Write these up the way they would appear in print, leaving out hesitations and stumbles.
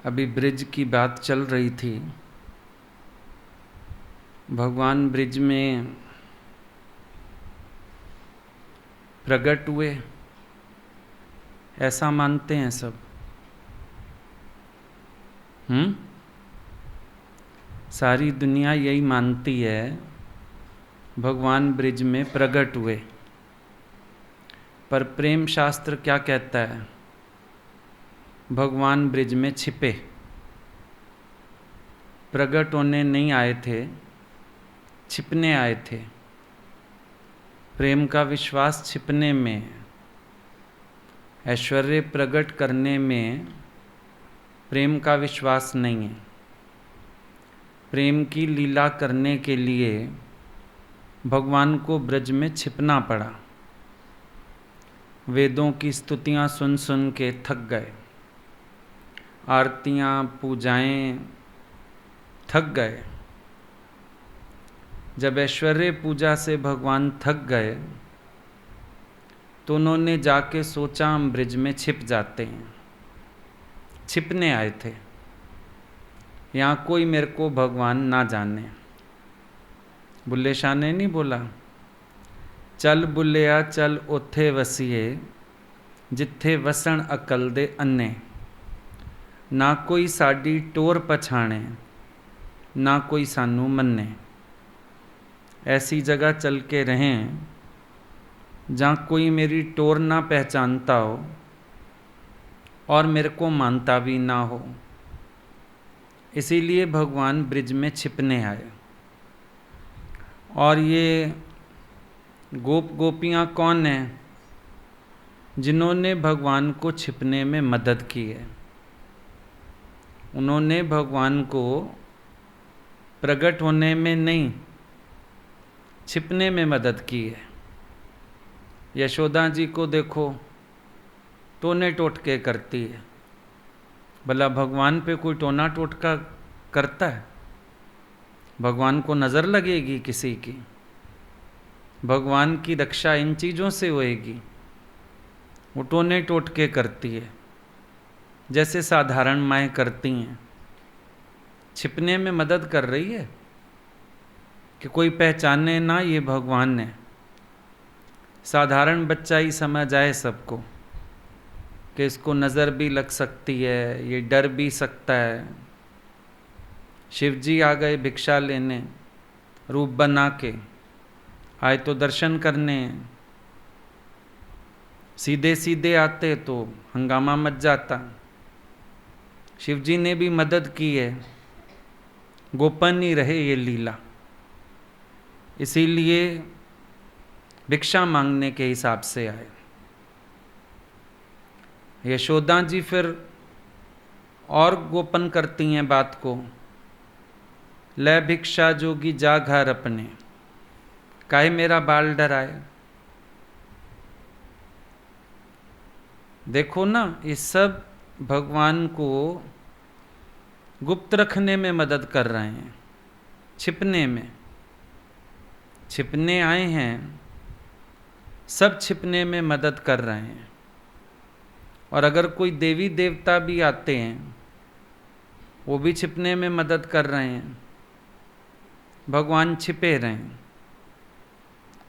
अभी ब्रिज की बात चल रही थी। भगवान ब्रिज में प्रकट हुए ऐसा मानते हैं सब। सारी दुनिया यही मानती है भगवान ब्रिज में प्रकट हुए। पर प्रेम शास्त्र क्या कहता है? भगवान ब्रिज में छिपे, प्रकट होने नहीं आए थे, छिपने आए थे। प्रेम का विश्वास छिपने में, ऐश्वर्य प्रकट करने में प्रेम का विश्वास नहीं है। प्रेम की लीला करने के लिए भगवान को ब्रज में छिपना पड़ा। वेदों की स्तुतियाँ सुन सुन के थक गए, आरतियाँ पूजाएं थक गए। जब ऐश्वर्य पूजा से भगवान थक गए तो उन्होंने जाके सोचा हम ब्रिज में छिप जाते हैं। छिपने आए थे, यहाँ कोई मेरे को भगवान ना जाने। बुल्ले शाह ने नहीं बोला, चल बुल्लिया चल ओथे वसीए, जिथे वसण अकल दे अन्ने। ना कोई साडी टोर पछाणे, ना कोई सानू मन्ने। ऐसी जगह चल के रहें जहाँ कोई मेरी टोर ना पहचानता हो और मेरे को मानता भी ना हो। इसीलिए भगवान ब्रिज में छिपने आए। और ये गोप गोपियाँ कौन हैं जिन्होंने भगवान को छिपने में मदद की है? उन्होंने भगवान को प्रकट होने में नहीं, छिपने में मदद की है। यशोदा जी को देखो, टोने टोटके करती है। भला भगवान पे कोई टोना टोटका करता है? भगवान को नज़र लगेगी किसी की? भगवान की रक्षा इन चीज़ों से होएगी? वो टोने टोटके करती है जैसे साधारण माएँ करती हैं। छिपने में मदद कर रही है कि कोई पहचाने ना ये भगवान है। साधारण बच्चा ही समझ आए सबको कि इसको नज़र भी लग सकती है, ये डर भी सकता है। शिवजी आ गए भिक्षा लेने, रूप बना के आए तो दर्शन करने। सीधे सीधे आते तो हंगामा मच जाता। शिवजी ने भी मदद की है, गोपन ही रहे ये लीला। इसीलिए भिक्षा मांगने के हिसाब से आए। यशोदा जी फिर और गोपन करती हैं बात को। ले भिक्षा जोगी जा घर अपने, काहे मेरा बाल डराए। देखो ना, ये सब भगवान को गुप्त रखने में मदद कर रहे हैं, छिपने में। छिपने आए हैं, सब छिपने में मदद कर रहे हैं। और अगर कोई देवी देवता भी आते हैं, वो भी छिपने में मदद कर रहे हैं। भगवान छिपे रहें।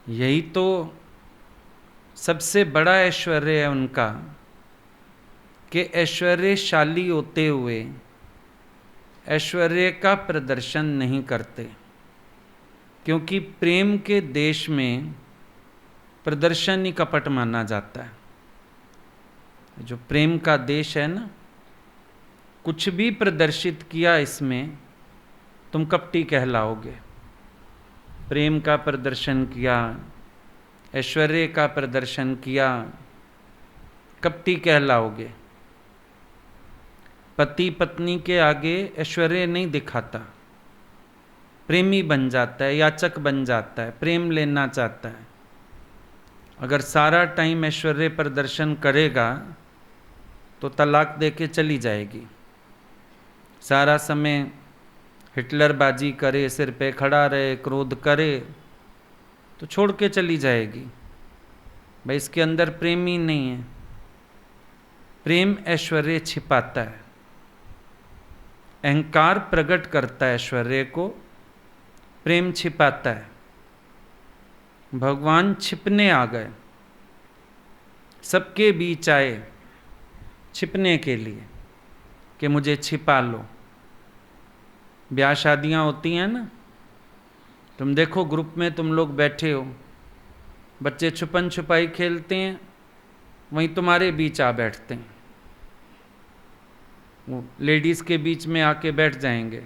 यही तो सबसे बड़ा ऐश्वर्य है उनका कि ऐश्वर्यशाली होते हुए ऐश्वर्य का प्रदर्शन नहीं करते। क्योंकि प्रेम के देश में प्रदर्शन ही कपट माना जाता है। जो प्रेम का देश है ना, कुछ भी प्रदर्शित किया इसमें तुम कपटी कहलाओगे। प्रेम का प्रदर्शन किया, ऐश्वर्य का प्रदर्शन किया, कपटी कहलाओगे। पति पत्नी के आगे ऐश्वर्य नहीं दिखाता, प्रेमी बन जाता है, याचक बन जाता है, प्रेम लेना चाहता है। अगर सारा टाइम ऐश्वर्य प्रदर्शन करेगा तो तलाक दे के चली जाएगी। सारा समय हिटलरबाजी करे, सिर पे खड़ा रहे, क्रोध करे, तो छोड़ के चली जाएगी। भाई इसके अंदर प्रेम ही नहीं है। प्रेम ऐश्वर्य छिपाता है। अहंकार प्रकट करता है ऐश्वर्य को, प्रेम छिपाता है। भगवान छिपने आ गए, सबके बीच आए छिपने के लिए कि मुझे छिपा लो। ब्याह शादियां होती हैं ना, तुम देखो ग्रुप में तुम लोग बैठे हो, बच्चे छुपन छुपाई खेलते हैं, वहीं तुम्हारे बीच आ बैठते हैं, वो लेडीज़ के बीच में आके बैठ जाएंगे,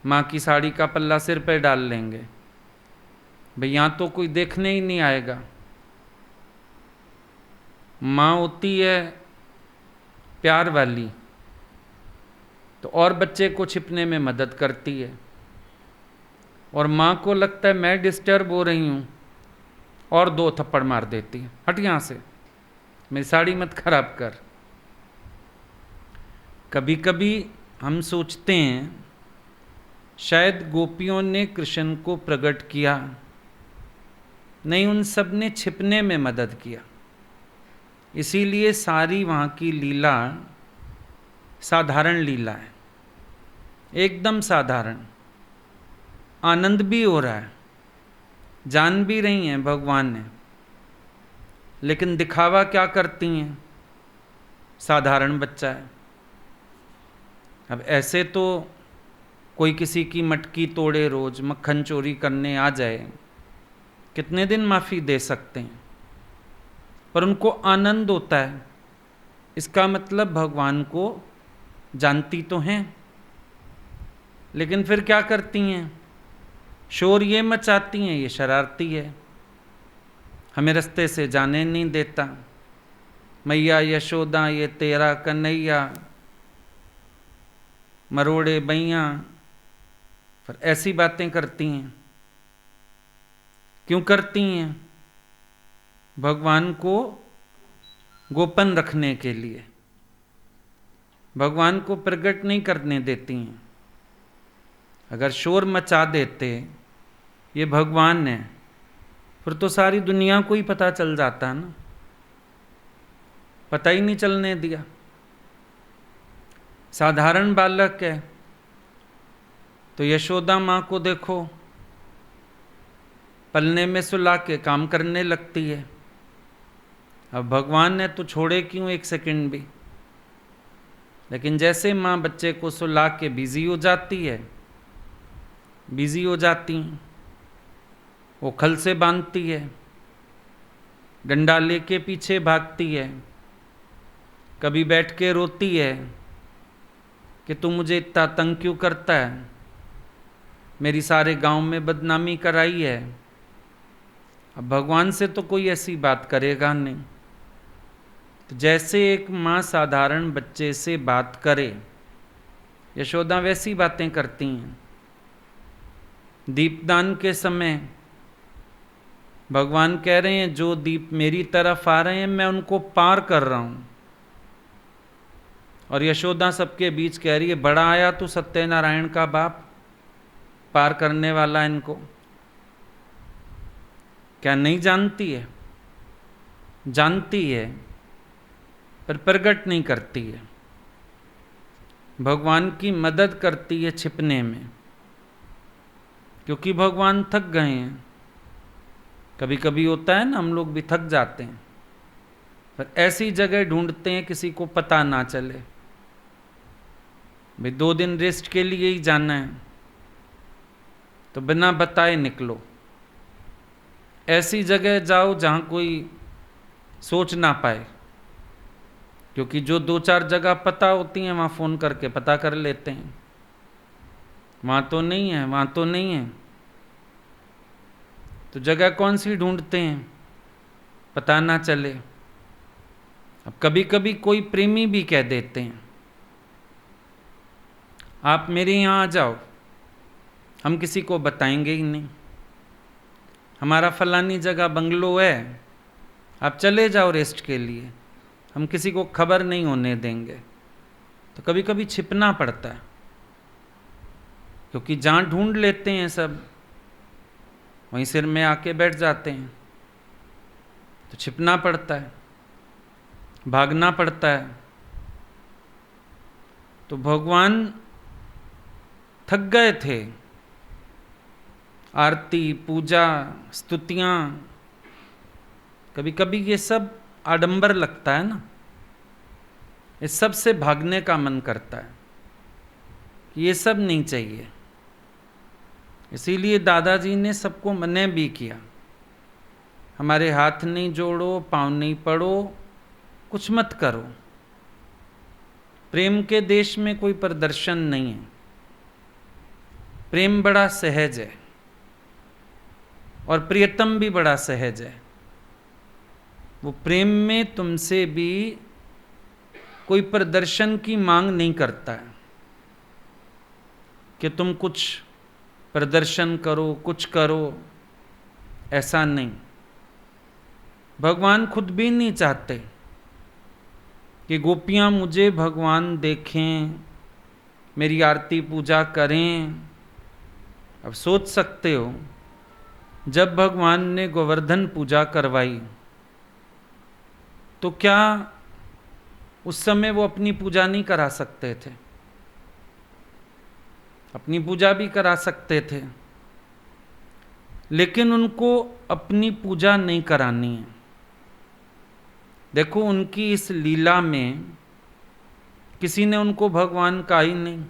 माँ की साड़ी का पल्ला सिर पे डाल लेंगे। भाई यहाँ तो कोई देखने ही नहीं आएगा। माँ होती है प्यार वाली, तो और बच्चे को छिपने में मदद करती है, और माँ को लगता है मैं डिस्टर्ब हो रही हूँ, और 2 थप्पड़ मार देती है, हट यहाँ से, मेरी साड़ी मत खराब कर। कभी कभी हम सोचते हैं शायद गोपियों ने कृष्ण को प्रकट किया, नहीं, उन सब ने छिपने में मदद किया। इसीलिए सारी वहाँ की लीला साधारण लीला है, एकदम साधारण। आनंद भी हो रहा है, जान भी रही हैं भगवान ने, लेकिन दिखावा क्या करती हैं? साधारण बच्चा है। अब ऐसे तो कोई किसी की मटकी तोड़े, रोज मक्खन चोरी करने आ जाए, कितने दिन माफ़ी दे सकते हैं? पर उनको आनंद होता है, इसका मतलब भगवान को जानती तो हैं, लेकिन फिर क्या करती हैं? शोर ये मचाती हैं, ये शरारती है, हमें रास्ते से जाने नहीं देता, मैया यशोदा ये तेरा कन्हैया, मरोड़े बैया, फिर ऐसी बातें करती हैं। क्यों करती हैं? भगवान को गोपन रखने के लिए, भगवान को प्रकट नहीं करने देती हैं। अगर शोर मचा देते ये भगवान है, फिर तो सारी दुनिया को ही पता चल जाता ना, पता ही नहीं चलने दिया। साधारण बालक है, तो यशोदा माँ को देखो, पलने में सुला के काम करने लगती है। अब भगवान ने तो छोड़े क्यों 1 सेकंड भी, लेकिन जैसे माँ बच्चे को सुला के बिजी हो जाती है, बिजी हो जाती हैं, वो खल से बांधती है, डंडा लेके पीछे भागती है, कभी बैठ के रोती है कि तू मुझे इतना तंग क्यों करता है, मेरी सारे गांव में बदनामी कराई है। अब भगवान से तो कोई ऐसी बात करेगा नहीं। तो जैसे एक माँ साधारण बच्चे से बात करे, यशोदा वैसी बातें करती हैं। दीपदान के समय भगवान कह रहे हैं जो दीप मेरी तरफ आ रहे हैं मैं उनको पार कर रहा हूं, और यशोदा सबके बीच कह रही है बड़ा आया तू सत्यनारायण का बाप, पार करने वाला इनको। क्या नहीं जानती है? जानती है, पर प्रकट नहीं करती है। भगवान की मदद करती है छिपने में, क्योंकि भगवान थक गए हैं। कभी कभी होता है ना, हम लोग भी थक जाते हैं, पर ऐसी जगह ढूंढते हैं किसी को पता ना चले। भाई 2 दिन रेस्ट के लिए ही जाना है, तो बिना बताए निकलो। ऐसी जगह जाओ जहाँ कोई सोच ना पाए, क्योंकि जो 2-4 जगह पता होती हैं वहाँ फ़ोन करके पता कर लेते हैं, वहाँ तो नहीं है, वहाँ तो नहीं है। तो जगह कौन सी ढूंढते हैं, पता ना चले। अब कभी कभी कोई प्रेमी भी कह देते हैं आप मेरे यहाँ आ जाओ, हम किसी को बताएंगे ही नहीं, हमारा फलानी जगह बंगलो है, आप चले जाओ रेस्ट के लिए, हम किसी को खबर नहीं होने देंगे। तो कभी कभी छिपना पड़ता है, क्योंकि जहाँ ढूंढ लेते हैं सब वहीं सिर में आके बैठ जाते हैं, तो छिपना पड़ता है, भागना पड़ता है। तो भगवान थक गए थे। आरती, पूजा, स्तुतियाँ, कभी कभी ये सब आडंबर लगता है ना, इस सब से भागने का मन करता है कि ये सब नहीं चाहिए। इसीलिए दादाजी ने सबको मना भी किया, हमारे हाथ नहीं जोड़ो, पाँव नहीं पड़ो, कुछ मत करो। प्रेम के देश में कोई प्रदर्शन नहीं है, प्रेम बड़ा सहज है और प्रियतम भी बड़ा सहज है। वो प्रेम में तुमसे भी कोई प्रदर्शन की मांग नहीं करता है कि तुम कुछ प्रदर्शन करो, कुछ करो, ऐसा नहीं। भगवान खुद भी नहीं चाहते कि गोपियाँ मुझे भगवान देखें, मेरी आरती पूजा करें। अब सोच सकते हो, जब भगवान ने गोवर्धन पूजा करवाई तो क्या उस समय वो अपनी पूजा नहीं करा सकते थे? अपनी पूजा भी करा सकते थे, लेकिन उनको अपनी पूजा नहीं करानी है। देखो, उनकी इस लीला में किसी ने उनको भगवान कहा ही नहीं।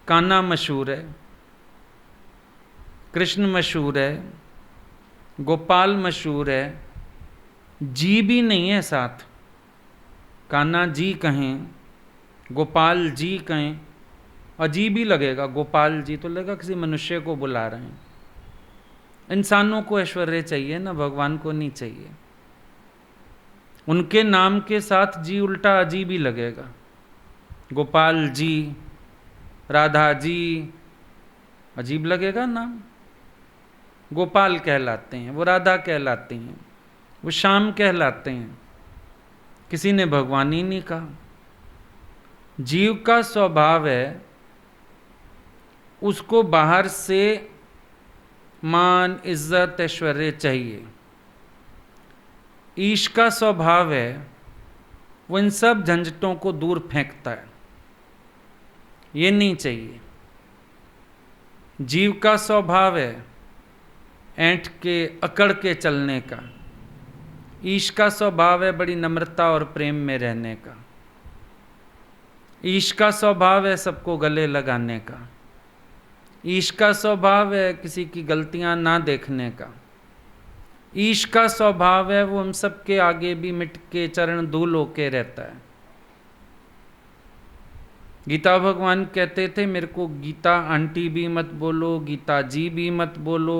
कान्हा मशहूर है, कृष्ण मशहूर है, गोपाल मशहूर है, जी भी नहीं है साथ। कान्हा जी कहें, गोपाल जी कहें, अजीब ही लगेगा। गोपाल जी तो लगेगा किसी मनुष्य को बुला रहे हैं। इंसानों को ऐश्वर्य चाहिए ना, भगवान को नहीं चाहिए। उनके नाम के साथ जी उल्टा अजीब ही लगेगा। गोपाल जी, राधा जी, अजीब लगेगा नाम। गोपाल कहलाते हैं, वो राधा कहलाती हैं, वो श्याम कहलाते हैं। किसी ने भगवान ही नहीं कहा। जीव का स्वभाव है उसको बाहर से मान, इज्जत, ऐश्वर्य चाहिए। ईश का स्वभाव है वो इन सब झंझटों को दूर फेंकता है, ये नहीं चाहिए। जीव का स्वभाव है ऐंठ के, अकड़ के चलने का। ईश का स्वभाव है बड़ी नम्रता और प्रेम में रहने का। ईश का स्वभाव है सबको गले लगाने का। ईश का स्वभाव है किसी की गलतियां ना देखने का। ईश का स्वभाव है वो हम सबके आगे भी मिट के चरण धूल होके रहता है। गीता भगवान कहते थे, मेरे को गीता आंटी भी मत बोलो, गीता जी भी मत बोलो।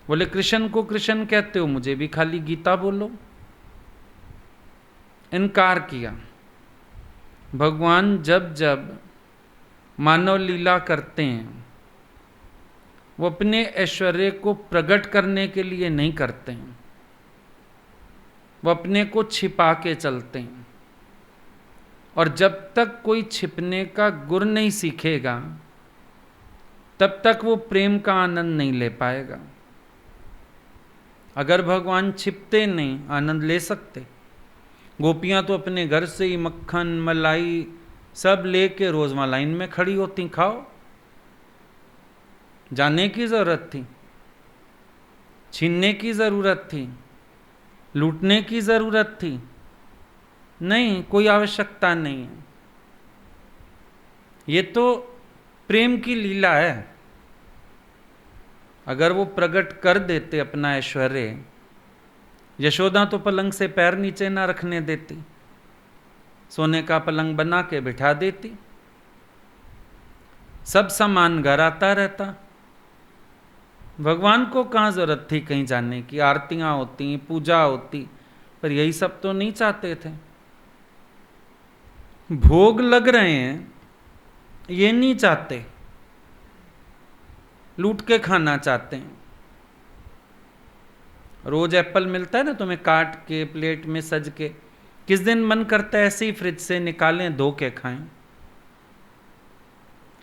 बोले कृष्ण को कृष्ण कहते हो, मुझे भी खाली गीता बोलो। इनकार किया। भगवान जब जब मानव लीला करते हैं वो अपने ऐश्वर्य को प्रकट करने के लिए नहीं करते हैं, वो अपने को छिपा के चलते हैं। और जब तक कोई छिपने का गुर नहीं सीखेगा तब तक वो प्रेम का आनंद नहीं ले पाएगा। अगर भगवान छिपते नहीं, आनंद ले सकते। गोपियां तो अपने घर से ही मक्खन, मलाई सब लेके रोज वहां लाइन में खड़ी होती, खाओ। जाने की जरूरत थी? छीनने की जरूरत थी? लूटने की जरूरत थी? नहीं, कोई आवश्यकता नहीं है। ये तो प्रेम की लीला है। अगर वो प्रकट कर देते अपना ऐश्वर्य, यशोदा तो पलंग से पैर नीचे ना रखने देती, सोने का पलंग बना के बिठा देती, सब सामान घर आता रहता। भगवान को कहाँ जरूरत थी कहीं जाने की? आरतियां होती, पूजा होती, पर यही सब तो नहीं चाहते थे। भोग लग रहे हैं ये नहीं चाहते, लूट के खाना चाहते हैं। रोज एप्पल मिलता है ना तुम्हें, काट के प्लेट में सज के, किस दिन मन करता है ऐसे ही फ्रिज से निकालें, धो के खाएं।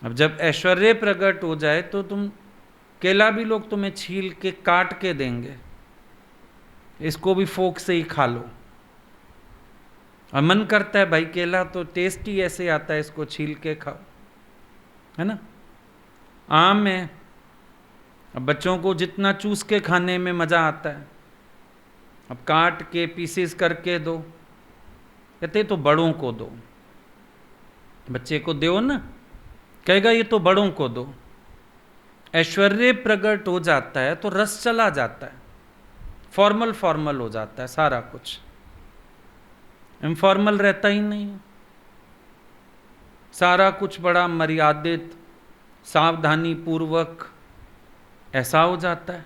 अब जब ऐश्वर्य प्रकट हो जाए तो तुम केला भी लोग तुम्हें छील के काट के देंगे, इसको भी फोक से ही खा लो। और मन करता है भाई केला तो टेस्टी ऐसे आता है, इसको छील के खाओ। है ना। आम है, अब बच्चों को जितना चूस के खाने में मज़ा आता है, अब काट के पीसेस करके दो, कहते तो बड़ों को दो। बच्चे को दो ना, कहेगा ये तो बड़ों को दो। ऐश्वर्य प्रकट हो जाता है तो रस चला जाता है, फॉर्मल फॉर्मल हो जाता है सारा कुछ, इनफॉर्मल रहता ही नहीं। सारा कुछ बड़ा मर्यादित, सावधानी पूर्वक ऐसा हो जाता है।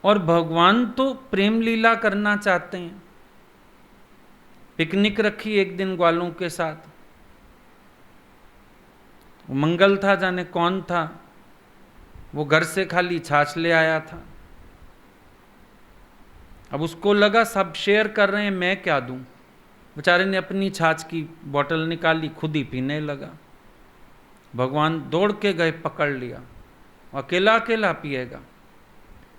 और भगवान तो प्रेम लीला करना चाहते हैं। पिकनिक रखी एक दिन ग्वालों के साथ, मंगल था, जाने कौन था, वो घर से खाली छाछ ले आया था। अब उसको लगा सब शेयर कर रहे हैं, मैं क्या दूं। बेचारे ने अपनी छाछ की बोतल निकाली, खुद ही पीने लगा। भगवान दौड़ के गए, पकड़ लिया, अकेला अकेला पिएगा।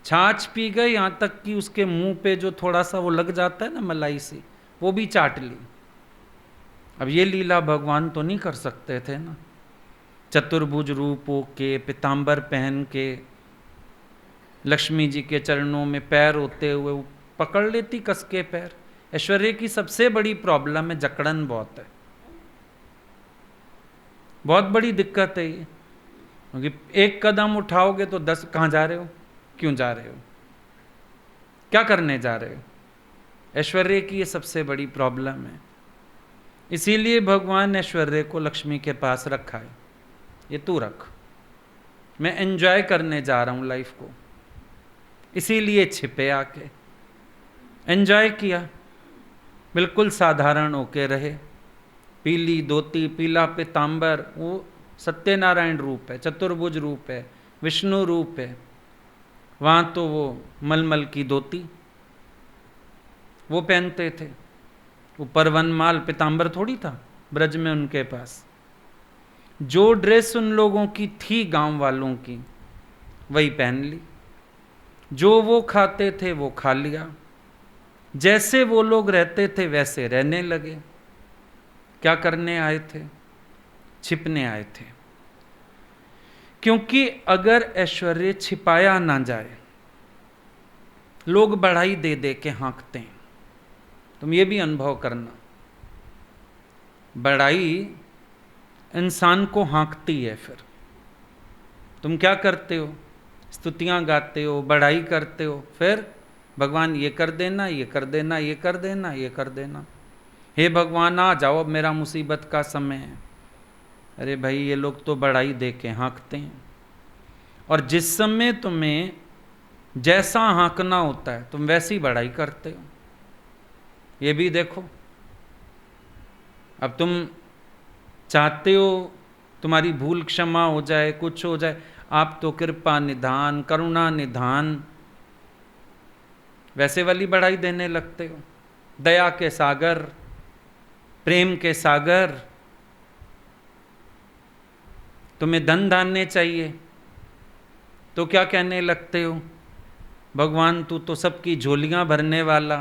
छाछ पी गए, यहाँ तक कि उसके मुंह पे जो थोड़ा सा वो लग जाता है ना मलाई से, वो भी चाट ली। अब ये लीला भगवान तो नहीं कर सकते थे ना। चतुर्भुज रूप के, पीताम्बर पहन के, लक्ष्मी जी के चरणों में पैर होते हुए वो पकड़ लेती कस के पैर। ऐश्वर्य की सबसे बड़ी प्रॉब्लम है जकड़न बहुत है, बहुत बड़ी दिक्कत है ये। क्योंकि एक कदम उठाओगे तो 10 कहाँ जा रहे हो, क्यों जा रहे हो, क्या करने जा रहे हो। ऐश्वर्य की ये सबसे बड़ी प्रॉब्लम है। इसीलिए भगवान ऐश्वर्य को लक्ष्मी के पास रखा है, ये तू रख, मैं एंजॉय करने जा रहा हूं लाइफ को। इसीलिए छिपे आके एंजॉय किया, बिल्कुल साधारण होके रहे। पीली धोती, पीला पीताम्बर, वो सत्यनारायण रूप है, चतुर्भुज रूप है, विष्णु रूप है। वहाँ तो वो मलमल की धोती वो पहनते थे, वो परवनमाल पीताम्बर थोड़ी था ब्रज में उनके पास। जो ड्रेस उन लोगों की थी गांव वालों की, वही पहन ली। जो वो खाते थे वो खा लिया, जैसे वो लोग रहते थे वैसे रहने लगे। क्या करने आए थे, छिपने आए थे। क्योंकि अगर ऐश्वर्य छिपाया ना जाए, लोग बढ़ाई दे दे के हाँकते हैं। तुम ये भी अनुभव करना, बढ़ाई इंसान को हाँकती है। फिर तुम क्या करते हो, स्तुतियां गाते हो, बढ़ाई करते हो, फिर भगवान ये कर देना, ये कर देना, ये कर देना, ये कर देना। हे भगवान आ जाओ, अब मेरा मुसीबत का समय है। अरे भाई, ये लोग तो बढ़ाई दे के हाँकते हैं। और जिस समय तुम्हें जैसा हाँकना होता है तुम वैसी बढ़ाई करते हो। ये भी देखो, अब तुम चाहते हो तुम्हारी भूल क्षमा हो जाए, कुछ हो जाए, आप तो कृपा निधान, करुणा निधान, वैसे वाली बढ़ाई देने लगते हो। दया के सागर, प्रेम के सागर। तुम्हें धन धान्य चाहिए तो क्या कहने लगते हो, भगवान तू तो सबकी झोलियां भरने वाला,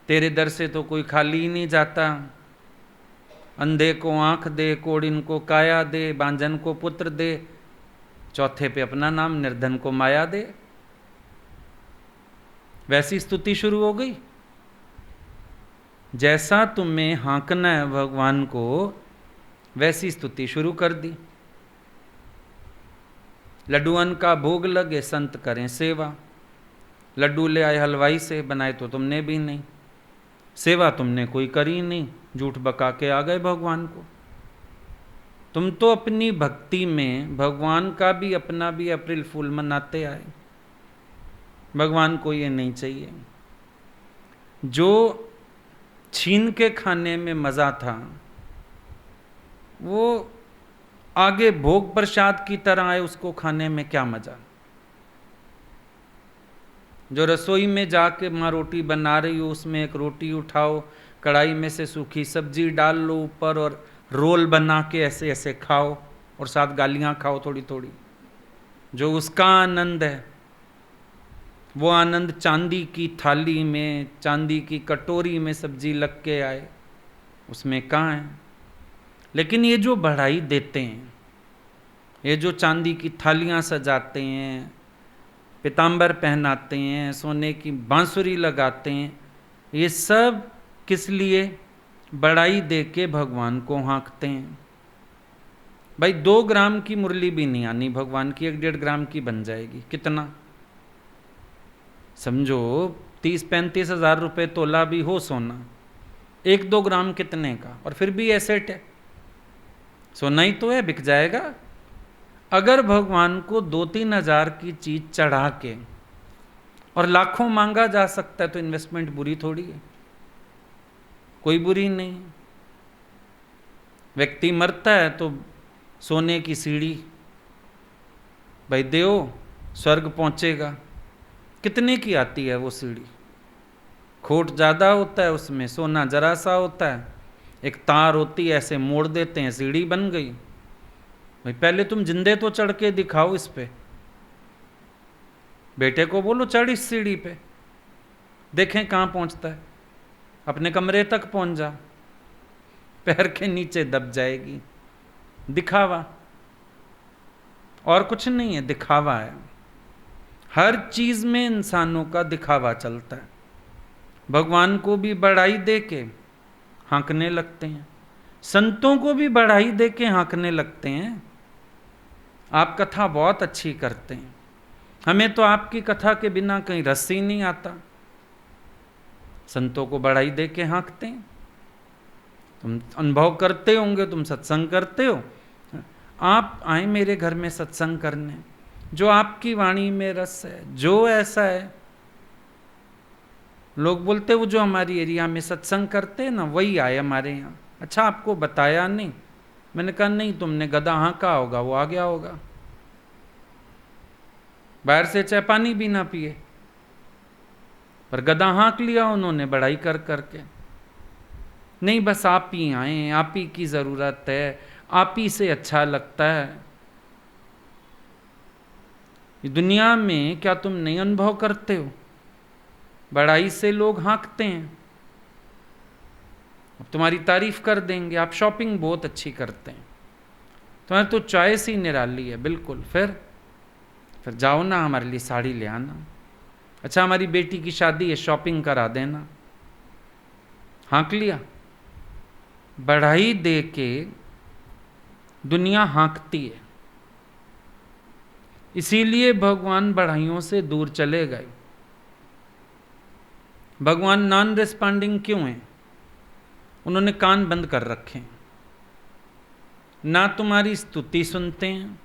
तेरे दर से तो कोई खाली ही नहीं जाता। अंधे को आंख दे, कोड़िन को काया दे, बांझन को पुत्र दे, चौथे पे अपना नाम, निर्धन को माया दे। वैसी स्तुति शुरू हो गई। जैसा तुम्हें हाँकना है भगवान को, वैसी स्तुति शुरू कर दी। लड्डुअन का भोग लगे, संत करें सेवा। लड्डू ले आए हलवाई से, बनाए तो तुमने भी नहीं, सेवा तुमने कोई करी नहीं, झूठ बका के आ गए भगवान को। तुम तो अपनी भक्ति में भगवान का भी अपना भी अप्रैल फूल मनाते आए। भगवान को ये नहीं चाहिए। जो छीन के खाने में मज़ा था, वो आगे भोग प्रसाद की तरह आए, उसको खाने में क्या मज़ा। जो रसोई में जाके माँ रोटी बना रही हो, उसमें एक रोटी उठाओ, कढ़ाई में से सूखी सब्जी डाल लो ऊपर और रोल बना के ऐसे ऐसे खाओ, और साथ गालियाँ खाओ थोड़ी थोड़ी। जो उसका आनंद है, वो आनंद चांदी की थाली में, चांदी की कटोरी में सब्जी लग के आए, उसमें कहाँ है। लेकिन ये जो बढ़ाई देते हैं, ये जो चांदी की थालियां सजाते हैं, पीताम्बर पहनाते हैं, सोने की बांसुरी लगाते हैं, ये सब किस लिए? बढ़ाई दे के भगवान को हाँकते हैं। भाई 2 ग्राम की मुरली भी नहीं आनी भगवान की, 1-1.5 ग्राम की बन जाएगी। कितना समझो, 30-35 हज़ार रुपये तोला भी हो सोना, 1-2 ग्राम कितने का? और फिर भी एसेट है, सोना ही तो है, बिक जाएगा। अगर भगवान को 2-3 हज़ार की चीज चढ़ा के और लाखों मांगा जा सकता है तो इन्वेस्टमेंट बुरी थोड़ी है, कोई बुरी नहीं। व्यक्ति मरता है तो सोने की सीढ़ी भाई देओ, स्वर्ग पहुंचेगा। कितने की आती है वो सीढ़ी? खोट ज़्यादा होता है उसमें, सोना जरा सा होता है, एक तार होती है, ऐसे मोड़ देते हैं, सीढ़ी बन गई। भाई पहले तुम जिंदे तो चढ़ के दिखाओ इस पे, बेटे को बोलो चढ़ इस सीढ़ी पे, देखें कहाँ पहुंचता है, अपने कमरे तक पहुंच जा, पैर के नीचे दब जाएगी। दिखावा और कुछ नहीं है, दिखावा है। हर चीज में इंसानों का दिखावा चलता है। भगवान को भी बढ़ाई दे के हाँकने लगते हैं, संतों को भी बढ़ाई दे के हाँकने लगते हैं। आप कथा बहुत अच्छी करते हैं, हमें तो आपकी कथा के बिना कहीं रस ही नहीं आता। संतों को बढ़ाई दे के हाँकते हैं। तुम अनुभव करते होंगे, तुम सत्संग करते हो, आप आए मेरे घर में सत्संग करने, जो आपकी वाणी में रस है, जो ऐसा है, लोग बोलते वो जो हमारी एरिया में सत्संग करते हैं ना वही आए हमारे यहाँ। अच्छा आपको बताया नहीं? मैंने कहा नहीं, तुमने गधा हाँका होगा, वो आ गया होगा, बाहर से चाय पानी भी ना पिए, पर गधा हाँक लिया उन्होंने बढ़ाई कर करके। नहीं बस आप ही आए, आप ही की जरूरत है, आप ही से अच्छा लगता है। दुनिया में क्या तुम नहीं अनुभव करते हो? बढ़ाई से लोग हाँकते हैं, अब तुम्हारी तारीफ कर देंगे, आप शॉपिंग बहुत अच्छी करते हैं, तुम्हारी तो चॉइस ही निराली है बिल्कुल। फिर जाओ ना, हमारे लिए साड़ी ले आना। अच्छा हमारी बेटी की शादी है, शॉपिंग करा देना। हाँक लिया। बढ़ाई दे के दुनिया हाँकती है, इसीलिए भगवान बढ़ाइयों से दूर चले गए। भगवान नॉन रिस्पॉन्डिंग क्यों हैं? उन्होंने कान बंद कर रखे हैं, ना तुम्हारी स्तुति सुनते हैं,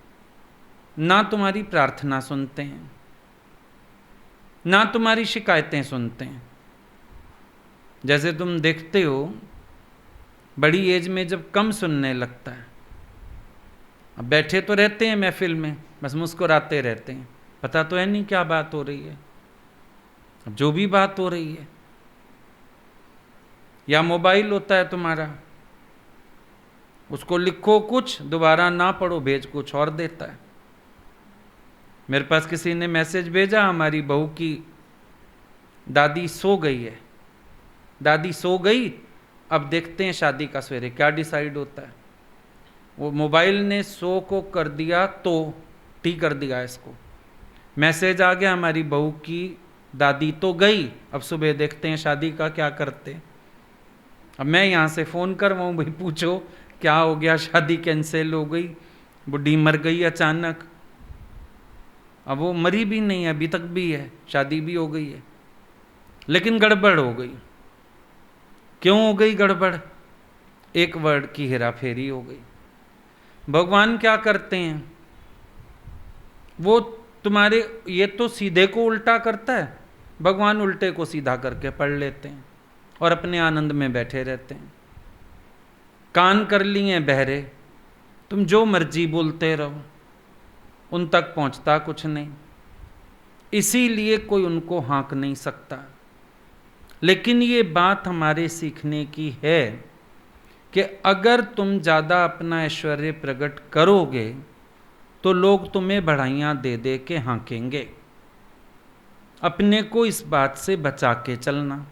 ना तुम्हारी प्रार्थना सुनते हैं, ना तुम्हारी शिकायतें सुनते हैं। जैसे तुम देखते हो बड़ी एज में जब कम सुनने लगता है, अब बैठे तो रहते हैं महफिल में, बस मुस्कुराते रहते हैं, पता तो है नहीं क्या बात हो रही है। अब जो भी बात हो रही है, या मोबाइल होता है तुम्हारा, उसको लिखो कुछ, दोबारा ना पढ़ो, भेज कुछ और देता है। मेरे पास किसी ने मैसेज भेजा, हमारी बहू की दादी सो गई है, दादी सो गई, अब देखते हैं शादी का सवेरे क्या डिसाइड होता है। वो मोबाइल ने सो को कर दिया तो टी कर दिया इसको, मैसेज आ गया हमारी बहू की दादी तो गई, अब सुबह देखते हैं शादी का क्या करते। अब मैं यहाँ से फ़ोन करवाऊँ, भाई पूछो क्या हो गया, शादी कैंसिल हो गई, बुढ़ी मर गई अचानक। अब वो मरी भी नहीं है, अभी तक भी है, शादी भी हो गई है, लेकिन गड़बड़ हो गई। क्यों हो गई गड़बड़? एक वर्ड की हेरा फेरी हो गई। भगवान क्या करते हैं, वो तुम्हारे ये तो सीधे को उल्टा करता है, भगवान उल्टे को सीधा करके पढ़ लेते हैं और अपने आनंद में बैठे रहते हैं। कान कर लिए बहरे, तुम जो मर्जी बोलते रहो, उन तक पहुंचता कुछ नहीं, इसीलिए कोई उनको हाँक नहीं सकता। लेकिन ये बात हमारे सीखने की है कि अगर तुम ज़्यादा अपना ऐश्वर्य प्रकट करोगे तो लोग तुम्हें बढ़ाइयाँ दे दे के हाँकेंगे। अपने को इस बात से बचा के चलना,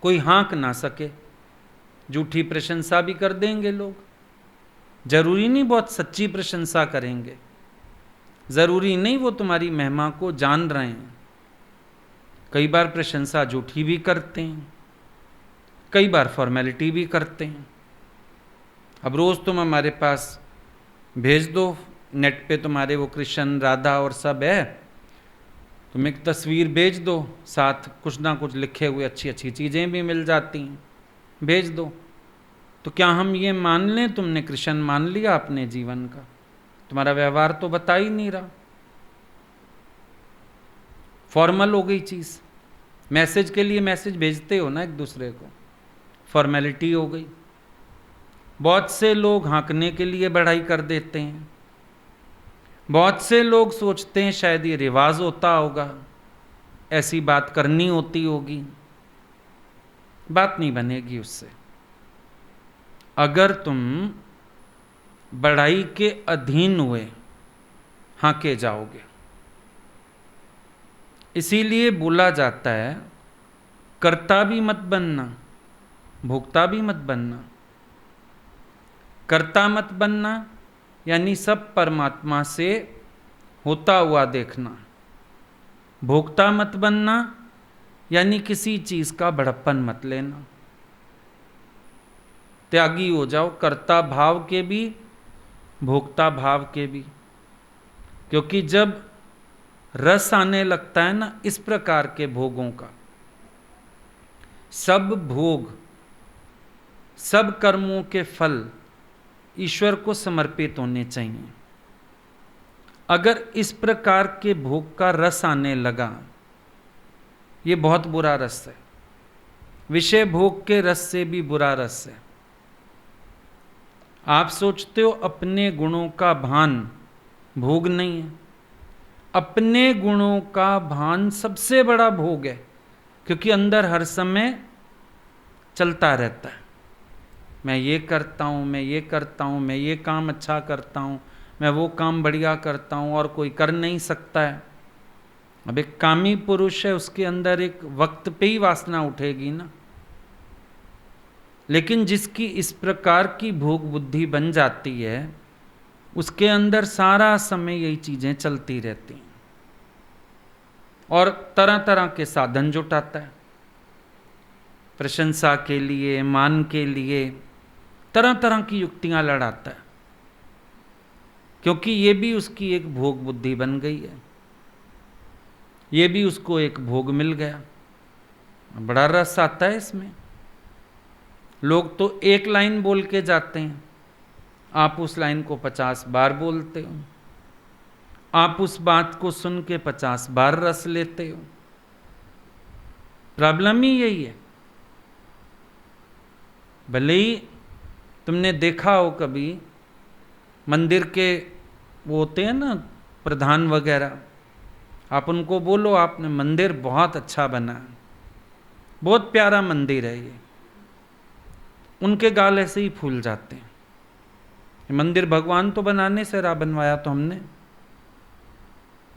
कोई हाँक ना सके। झूठी प्रशंसा भी कर देंगे लोग, जरूरी नहीं बहुत सच्ची प्रशंसा करेंगे, जरूरी नहीं वो तुम्हारी महिमा को जान रहे हैं। कई बार प्रशंसा झूठी भी करते हैं, कई बार फॉर्मेलिटी भी करते हैं। अब रोज तुम हमारे पास भेज दो, नेट पे तुम्हारे वो कृष्ण राधा और सब है, तुम एक तस्वीर भेज दो, साथ कुछ ना कुछ लिखे हुए अच्छी अच्छी चीज़ें भी मिल जाती हैं, भेज दो। तो क्या हम ये मान लें तुमने कृष्ण मान लिया अपने जीवन का? तुम्हारा व्यवहार तो बता ही नहीं रहा, फॉर्मल हो गई चीज़। मैसेज के लिए मैसेज भेजते हो ना एक दूसरे को, फॉर्मेलिटी हो गई। बहुत से लोग हाँकने के लिए बढ़ाई कर देते हैं, बहुत से लोग सोचते हैं शायद ये रिवाज होता होगा, ऐसी बात करनी होती होगी। बात नहीं बनेगी उससे। अगर तुम बढ़ाई के अधीन हुए हाँके जाओगे। इसीलिए बोला जाता है कर्ता भी मत बनना, भोक्ता भी मत बनना। कर्ता मत बनना यानी सब परमात्मा से होता हुआ देखना, भोक्ता मत बनना यानी किसी चीज का बड़प्पन मत लेना। त्यागी हो जाओ कर्ता भाव के भी, भोक्ता भाव के भी। क्योंकि जब रस आने लगता है ना इस प्रकार के भोगों का, सब भोग, सब कर्मों के फल ईश्वर को समर्पित होने चाहिए। अगर इस प्रकार के भोग का रस आने लगा, ये बहुत बुरा रस है, विषय भोग के रस से भी बुरा रस है। आप सोचते हो अपने गुणों का भान भोग नहीं है, अपने गुणों का भान सबसे बड़ा भोग है, क्योंकि अंदर हर समय चलता रहता है, मैं ये करता हूँ, मैं ये करता हूँ, मैं ये काम अच्छा करता हूँ, मैं वो काम बढ़िया करता हूँ और कोई कर नहीं सकता है। अब एक कामी पुरुष है, उसके अंदर एक वक्त पे ही वासना उठेगी ना। लेकिन जिसकी इस प्रकार की भोग बुद्धि बन जाती है, उसके अंदर सारा समय यही चीजें चलती रहती हैं और तरह तरह के साधन जुटाता है, प्रशंसा के लिए, मान के लिए तरह तरह की युक्तियां लड़ाता है, क्योंकि ये भी उसकी एक भोग बुद्धि बन गई है, ये भी उसको एक भोग मिल गया। बड़ा रस आता है इसमें। लोग तो एक लाइन बोल के जाते हैं, आप उस लाइन को 50 बार बोलते हो, आप उस बात को सुन के 50 बार रस लेते हो। प्रॉब्लम ही यही है। भले ही तुमने देखा हो कभी मंदिर के वो होते हैं ना प्रधान वगैरह, आप उनको बोलो आपने मंदिर बहुत अच्छा बना है, बहुत प्यारा मंदिर है ये, उनके गाल ऐसे ही फूल जाते हैं। मंदिर भगवान तो बनाने से रहा, बनवाया तो हमने,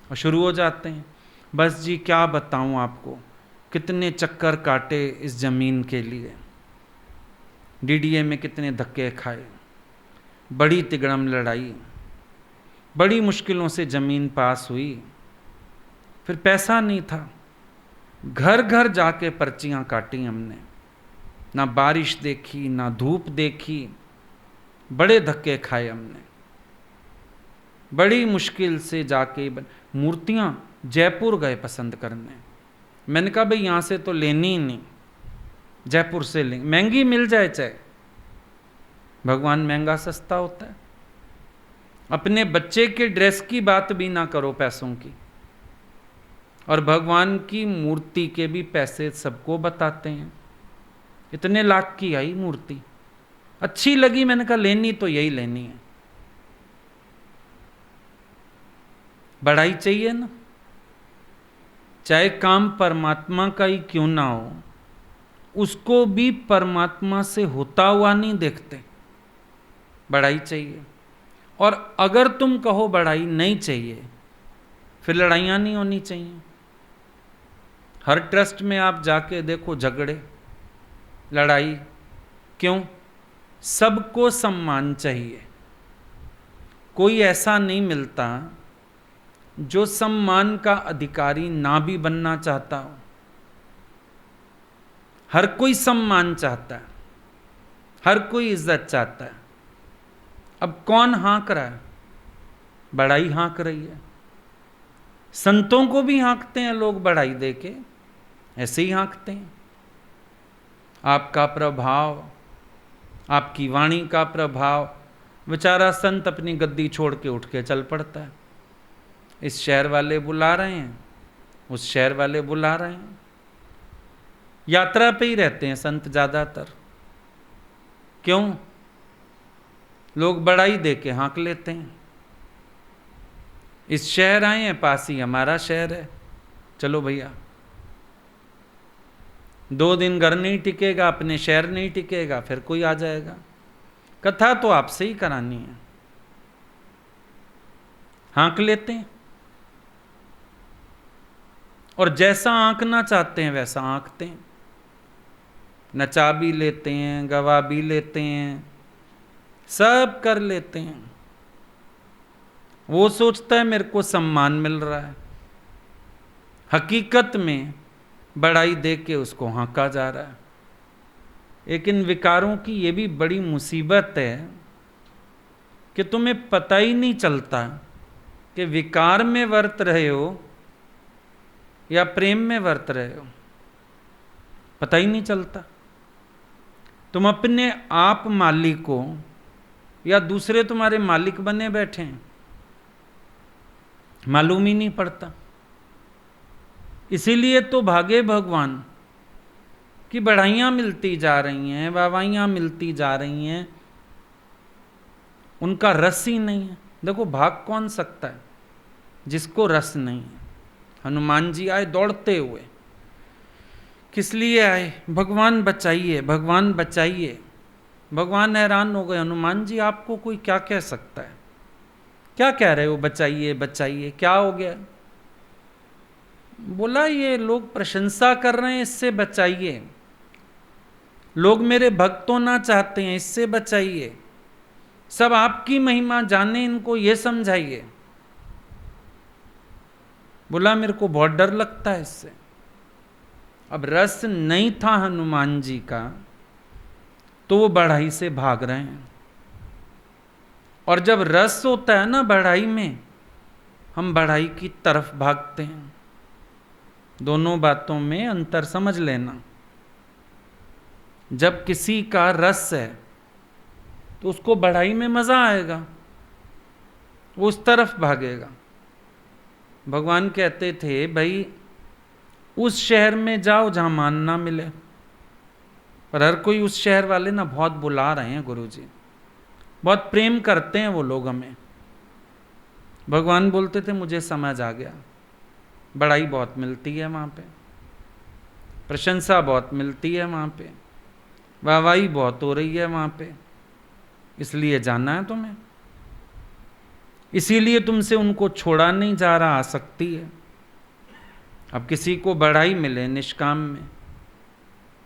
और शुरू हो जाते हैं बस जी क्या बताऊं आपको, कितने चक्कर काटे इस जमीन के लिए, डीडीए में कितने धक्के खाए, बड़ी तिगड़म लड़ाई, बड़ी मुश्किलों से जमीन पास हुई, फिर पैसा नहीं था, घर घर जाके पर्चियां काटी हमने, ना बारिश देखी ना धूप देखी, बड़े धक्के खाए हमने, बड़ी मुश्किल से जाके मूर्तियां जयपुर गए पसंद करने। मैंने कहा भाई यहां से तो लेनी ही नहीं, जयपुर से लेंगे, महंगी मिल जाए चाहे, भगवान महंगा सस्ता होता है। अपने बच्चे के ड्रेस की बात भी ना करो पैसों की, और भगवान की मूर्ति के भी पैसे सबको बताते हैं, इतने लाख की आई मूर्ति, अच्छी लगी, मैंने कहा लेनी तो यही लेनी है। बढ़ाई चाहिए ना, चाहे काम परमात्मा का ही क्यों ना हो, उसको भी परमात्मा से होता हुआ नहीं देखते, बढ़ाई चाहिए। और अगर तुम कहो बढ़ाई नहीं चाहिए, फिर लड़ाइयाँ नहीं होनी चाहिए। हर ट्रस्ट में आप जाके देखो झगड़े, लड़ाई, क्यों? सबको सम्मान चाहिए। कोई ऐसा नहीं मिलता जो सम्मान का अधिकारी ना भी बनना चाहता हो। हर कोई सम्मान चाहता है, हर कोई इज्जत चाहता है। अब कौन हाँक रहा है? बड़ाई हाँक रही है। संतों को भी हाँकते हैं लोग बड़ाई देके, ऐसे ही हाँकते हैं। आपका प्रभाव, आपकी वाणी का प्रभाव, बेचारा संत अपनी गद्दी छोड़ के उठ के चल पड़ता है। इस शहर वाले बुला रहे हैं, उस शहर वाले बुला रहे हैं, यात्रा पे ही रहते हैं संत ज्यादातर। क्यों? लोग बड़ाई दे के हाँक लेते हैं। इस शहर आए हैं, पास ही हमारा शहर है, चलो भैया। 2 दिन घर नहीं टिकेगा, अपने शहर नहीं टिकेगा, फिर कोई आ जाएगा। कथा तो आपसे ही करानी है, हाँक लेते हैं। और जैसा आंकना चाहते हैं वैसा आंकते हैं। नचा भी लेते हैं, गवा भी लेते हैं, सब कर लेते हैं। वो सोचता है मेरे को सम्मान मिल रहा है, हकीकत में बड़ाई दे के उसको हाँका जा रहा है। लेकिन विकारों की ये भी बड़ी मुसीबत है कि तुम्हें पता ही नहीं चलता कि विकार में वर्त रहे हो या प्रेम में वर्त रहे हो, पता ही नहीं चलता। तुम अपने आप मालिक हो या दूसरे तुम्हारे मालिक बने बैठे हैं, मालूम ही नहीं पड़ता। इसीलिए तो भागे भगवान की बढ़ाइयाँ मिलती जा रही हैं, वाहवाइयाँ मिलती जा रही हैं, उनका रस ही नहीं है। देखो भाग कौन सकता है जिसको रस नहीं है। हनुमान जी आए दौड़ते हुए, किस लिए आए? भगवान बचाइए, भगवान बचाइए। भगवान हैरान हो गए, हनुमान जी आपको कोई क्या कह सकता है? क्या कह रहे हो बचाइए बचाइए, क्या हो गया? बोला ये लोग प्रशंसा कर रहे हैं, इससे बचाइए। लोग मेरे भक्त होना चाहते हैं, इससे बचाइए। सब आपकी महिमा जाने, इनको ये समझाइए। बोला मेरे को बहुत डर लगता है इससे। अब रस नहीं था हनुमान जी का तो वो बढ़ाई से भाग रहे हैं। और जब रस होता है ना बढ़ाई में, हम बढ़ाई की तरफ भागते हैं। दोनों बातों में अंतर समझ लेना। जब किसी का रस है तो उसको बढ़ाई में मजा आएगा, वो उस तरफ भागेगा। भगवान कहते थे भाई उस शहर में जाओ जहां मान ना मिले। पर हर कोई उस शहर वाले ना बहुत बुला रहे हैं गुरुजी, बहुत प्रेम करते हैं वो लोग हमें। भगवान बोलते थे मुझे समझ आ गया, बड़ाई बहुत मिलती है वहाँ पे, प्रशंसा बहुत मिलती है वहाँ पे, वाहवाही बहुत हो रही है वहाँ पे, इसलिए जाना है तुम्हें। इसीलिए तुमसे उनको छोड़ा नहीं जा रहा, आसक्ति है। अब किसी को बढ़ाई मिले निष्काम में,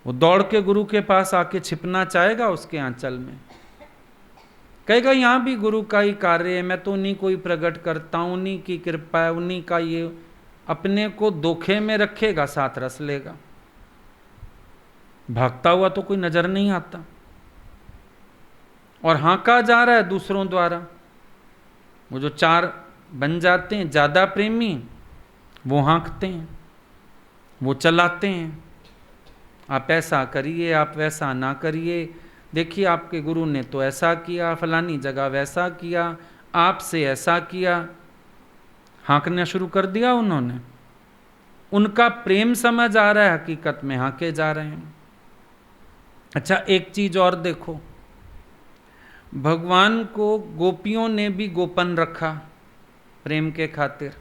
वो दौड़ के गुरु के पास आके छिपना चाहेगा उसके आंचल में, कहेगा यहाँ भी गुरु का ही कार्य है, मैं तो उन्हीं को ही प्रकट करता हूँ, उन्हीं की कृपा है, उन्हीं का ये। अपने को धोखे में रखेगा, साथ रस लेगा। भागता हुआ तो कोई नजर नहीं आता, और हाँका जा रहा है दूसरों द्वारा। वो जो 4 बन जाते हैं ज्यादा प्रेमी, वो हाँकते हैं, वो चलाते हैं। आप ऐसा करिए, आप वैसा ना करिए, देखिए आपके गुरु ने तो ऐसा किया, फलानी जगह वैसा किया, आपसे ऐसा किया। हाँकना शुरू कर दिया उन्होंने। उनका प्रेम समझ आ रहा है, हकीकत में हाँके जा रहे हैं। अच्छा एक चीज और देखो, भगवान को गोपियों ने भी गोपन रखा प्रेम के खातिर।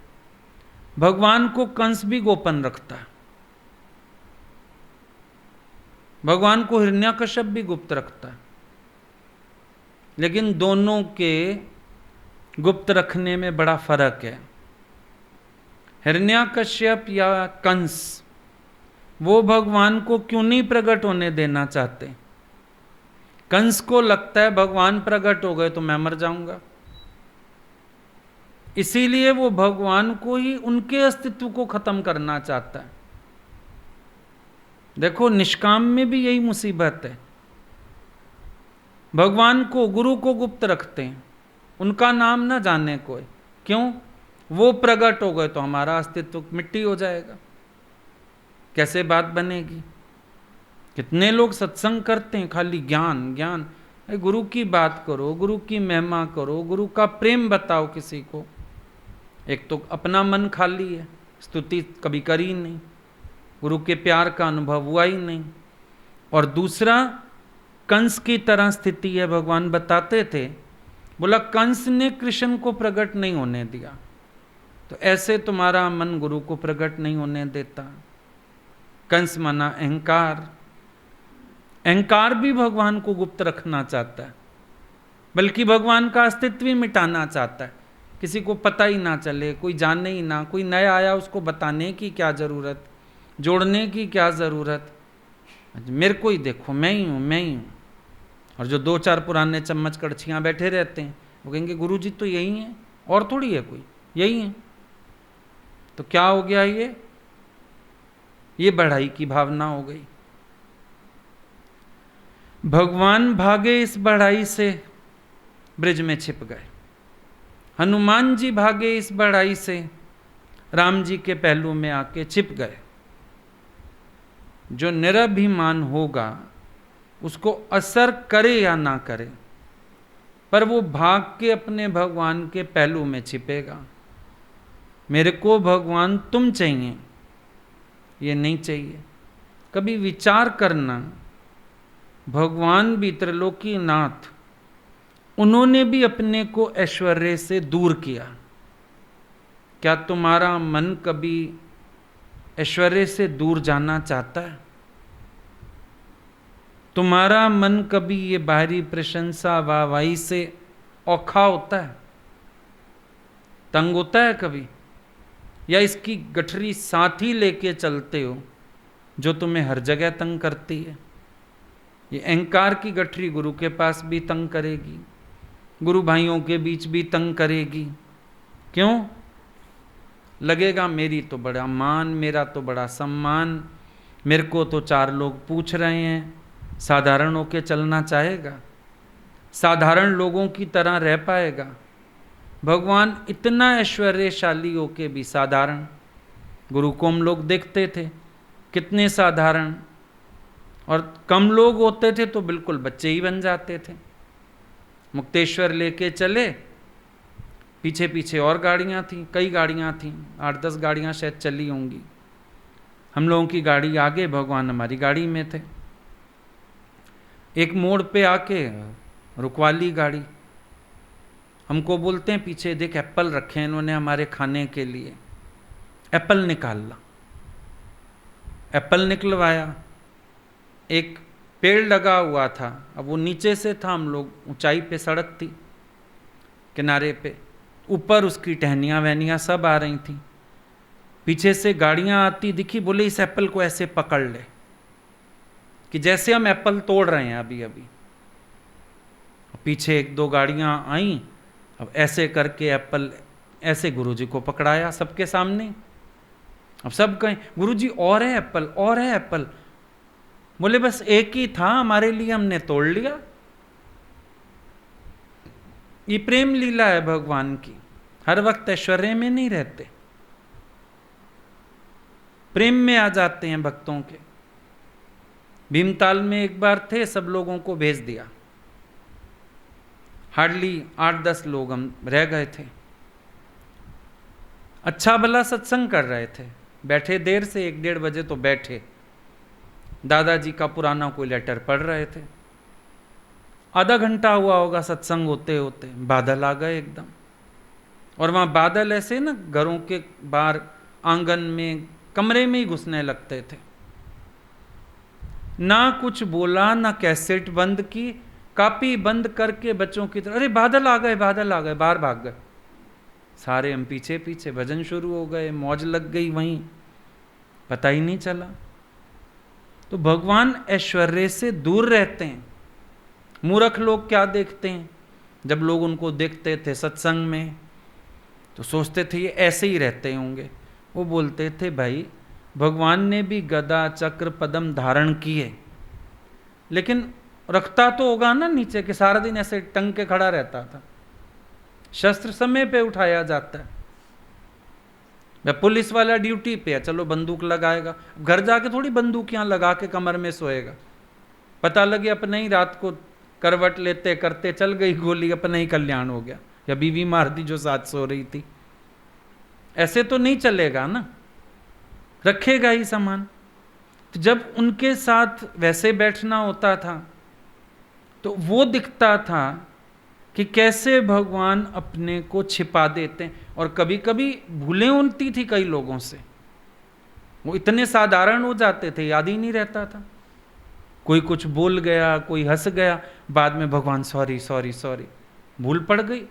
भगवान को कंस भी गोपन रखता है, भगवान को हिरण्यकश्यप भी गुप्त रखता है। लेकिन दोनों के गुप्त रखने में बड़ा फर्क है। हिरण्यकश्यप या कंस वो भगवान को क्यों नहीं प्रकट होने देना चाहते? कंस को लगता है भगवान प्रकट हो गए तो मैं मर जाऊंगा, इसीलिए वो भगवान को ही, उनके अस्तित्व को खत्म करना चाहता है। देखो निष्काम में भी यही मुसीबत है। भगवान को, गुरु को गुप्त रखते हैं, उनका नाम ना जाने कोई। क्यों? वो प्रकट हो गए तो हमारा अस्तित्व मिट्टी हो जाएगा, कैसे बात बनेगी। कितने लोग सत्संग करते हैं, खाली ज्ञान ज्ञान। गुरु की बात करो, गुरु की महिमा करो, गुरु का प्रेम बताओ किसी को। एक तो अपना मन खाली है, स्तुति कभी करी नहीं, गुरु के प्यार का अनुभव हुआ ही नहीं। और दूसरा, कंस की तरह स्थिति है। भगवान बताते थे, बोला कंस ने कृष्ण को प्रकट नहीं होने दिया, तो ऐसे तुम्हारा मन गुरु को प्रकट नहीं होने देता। कंस माना अहंकार। अहंकार भी भगवान को गुप्त रखना चाहता है, बल्कि भगवान का अस्तित्व ही मिटाना चाहता है, किसी को पता ही ना चले, कोई जाने ही ना। कोई नया आया उसको बताने की क्या जरूरत, जोड़ने की क्या जरूरत। मेरे को ही देखो, मैं ही हूँ, मैं ही हूँ। और जो 2-4 पुराने चम्मच कड़छियाँ बैठे रहते हैं, वो कहेंगे गुरु जी तो यही हैं, और थोड़ी है कोई, यही है। तो क्या हो गया? ये बढ़ाई की भावना हो गई। भगवान भागे इस बढ़ाई से, ब्रिज में छिप गए। हनुमान जी भागे इस बढ़ाई से, राम जी के पहलू में आके छिप गए। जो निरभिमान होगा उसको असर करे या ना करे, पर वो भाग के अपने भगवान के पहलू में छिपेगा। मेरे को भगवान तुम चाहिए, ये नहीं चाहिए। कभी विचार करना, भगवान भी त्रिलोकी नाथ, उन्होंने भी अपने को ऐश्वर्य से दूर किया। क्या तुम्हारा मन कभी ऐश्वर्य से दूर जाना चाहता है? तुम्हारा मन कभी ये बाहरी प्रशंसा वाहवाही से औखा होता है, तंग होता है कभी? या इसकी गठरी साथ ही लेके चलते हो जो तुम्हें हर जगह तंग करती है? ये अहंकार की गठरी गुरु के पास भी तंग करेगी, गुरु भाइयों के बीच भी तंग करेगी। क्यों? लगेगा मेरी तो बड़ा मान, मेरा तो बड़ा सम्मान, मेरे को तो 4 लोग पूछ रहे हैं। साधारण होके चलना चाहेगा? साधारण लोगों की तरह रह पाएगा? भगवान इतना ऐश्वर्यशाली होके भी साधारण। गुरु को हम लोग देखते थे कितने साधारण, और कम लोग होते थे तो बिल्कुल बच्चे ही बन जाते थे। मुक्तेश्वर लेके चले, पीछे पीछे और गाड़ियाँ थीं, कई गाड़ियाँ थीं, 8-10 गाड़ियाँ शायद चली होंगी। हम लोगों की गाड़ी आगे, भगवान हमारी गाड़ी में थे। एक मोड़ पे आके रुकवा ली गाड़ी। हमको बोलते हैं पीछे देख एप्पल रखे हैं इन्होंने हमारे खाने के लिए, एप्पल निकाल ला। एप्पल निकलवाया। एक पेड़ लगा हुआ था, अब वो नीचे से था, हम लोग ऊंचाई पे सड़क थी किनारे पे, ऊपर उसकी टहनियाँ वहनियाँ सब आ रही थी। पीछे से गाड़ियाँ आती दिखी, बोले इस एप्पल को ऐसे पकड़ ले कि जैसे हम एप्पल तोड़ रहे हैं अभी अभी। पीछे 1-2 गाड़ियाँ आईं, अब ऐसे करके एप्पल ऐसे गुरुजी को पकड़ाया सबके सामने। अब सब कहें गुरुजी और है एप्पल, और है एप्पल। बोले बस एक ही था हमारे लिए, हमने तोड़ लिया। ये प्रेम लीला है भगवान की। हर वक्त ऐश्वर्य में नहीं रहते, प्रेम में आ जाते हैं भक्तों के। भीमताल में एक बार थे, सब लोगों को भेज दिया, हार्डली 8-10 लोग हम रह गए थे। अच्छा भला सत्संग कर रहे थे, बैठे देर से, 1-1:30 बजे तो बैठे। दादाजी का पुराना कोई लेटर पढ़ रहे थे। आधा घंटा हुआ होगा सत्संग होते होते, बादल आ गए एकदम। और वहाँ बादल ऐसे ना घरों के बाहर आंगन में कमरे में ही घुसने लगते थे। ना कुछ बोला, ना कैसेट बंद की, कापी बंद करके बच्चों की तरह, अरे बादल आ गए, बादल आ गए, बाहर भाग गए सारे। हम पीछे पीछे, भजन शुरू हो गए, मौज लग गई वहीं, पता ही नहीं चला। तो भगवान ऐश्वर्य से दूर रहते हैं, मूर्ख लोग क्या देखते हैं, जब लोग उनको देखते थे सत्संग में तो सोचते थे ये ऐसे ही रहते होंगे। वो बोलते थे भाई भगवान ने भी गदा चक्र पद्म धारण किए, लेकिन रखता तो होगा ना नीचे, कि सारा दिन ऐसे टंग के खड़ा रहता था। शस्त्र समय पे उठाया जाता है। पुलिस वाला ड्यूटी पे है, चलो बंदूक लगाएगा, घर जाके थोड़ी बंदूक यहां लगा के कमर में सोएगा। पता लगे अपने ही रात को करवट लेते करते चल गई गोली, अपने ही कल्याण हो गया, या बीवी मार दी जो साथ सो रही थी। ऐसे तो नहीं चलेगा ना, रखेगा ही सामान। तो जब उनके साथ वैसे बैठना होता था तो वो दिखता था कि कैसे भगवान अपने को छिपा देते हैं। और कभी कभी भूलें उनती थी कई लोगों से, वो इतने साधारण हो जाते थे याद ही नहीं रहता था। कोई कुछ बोल गया, कोई हंस गया, बाद में भगवान सॉरी सॉरी सॉरी, भूल पड़ गई।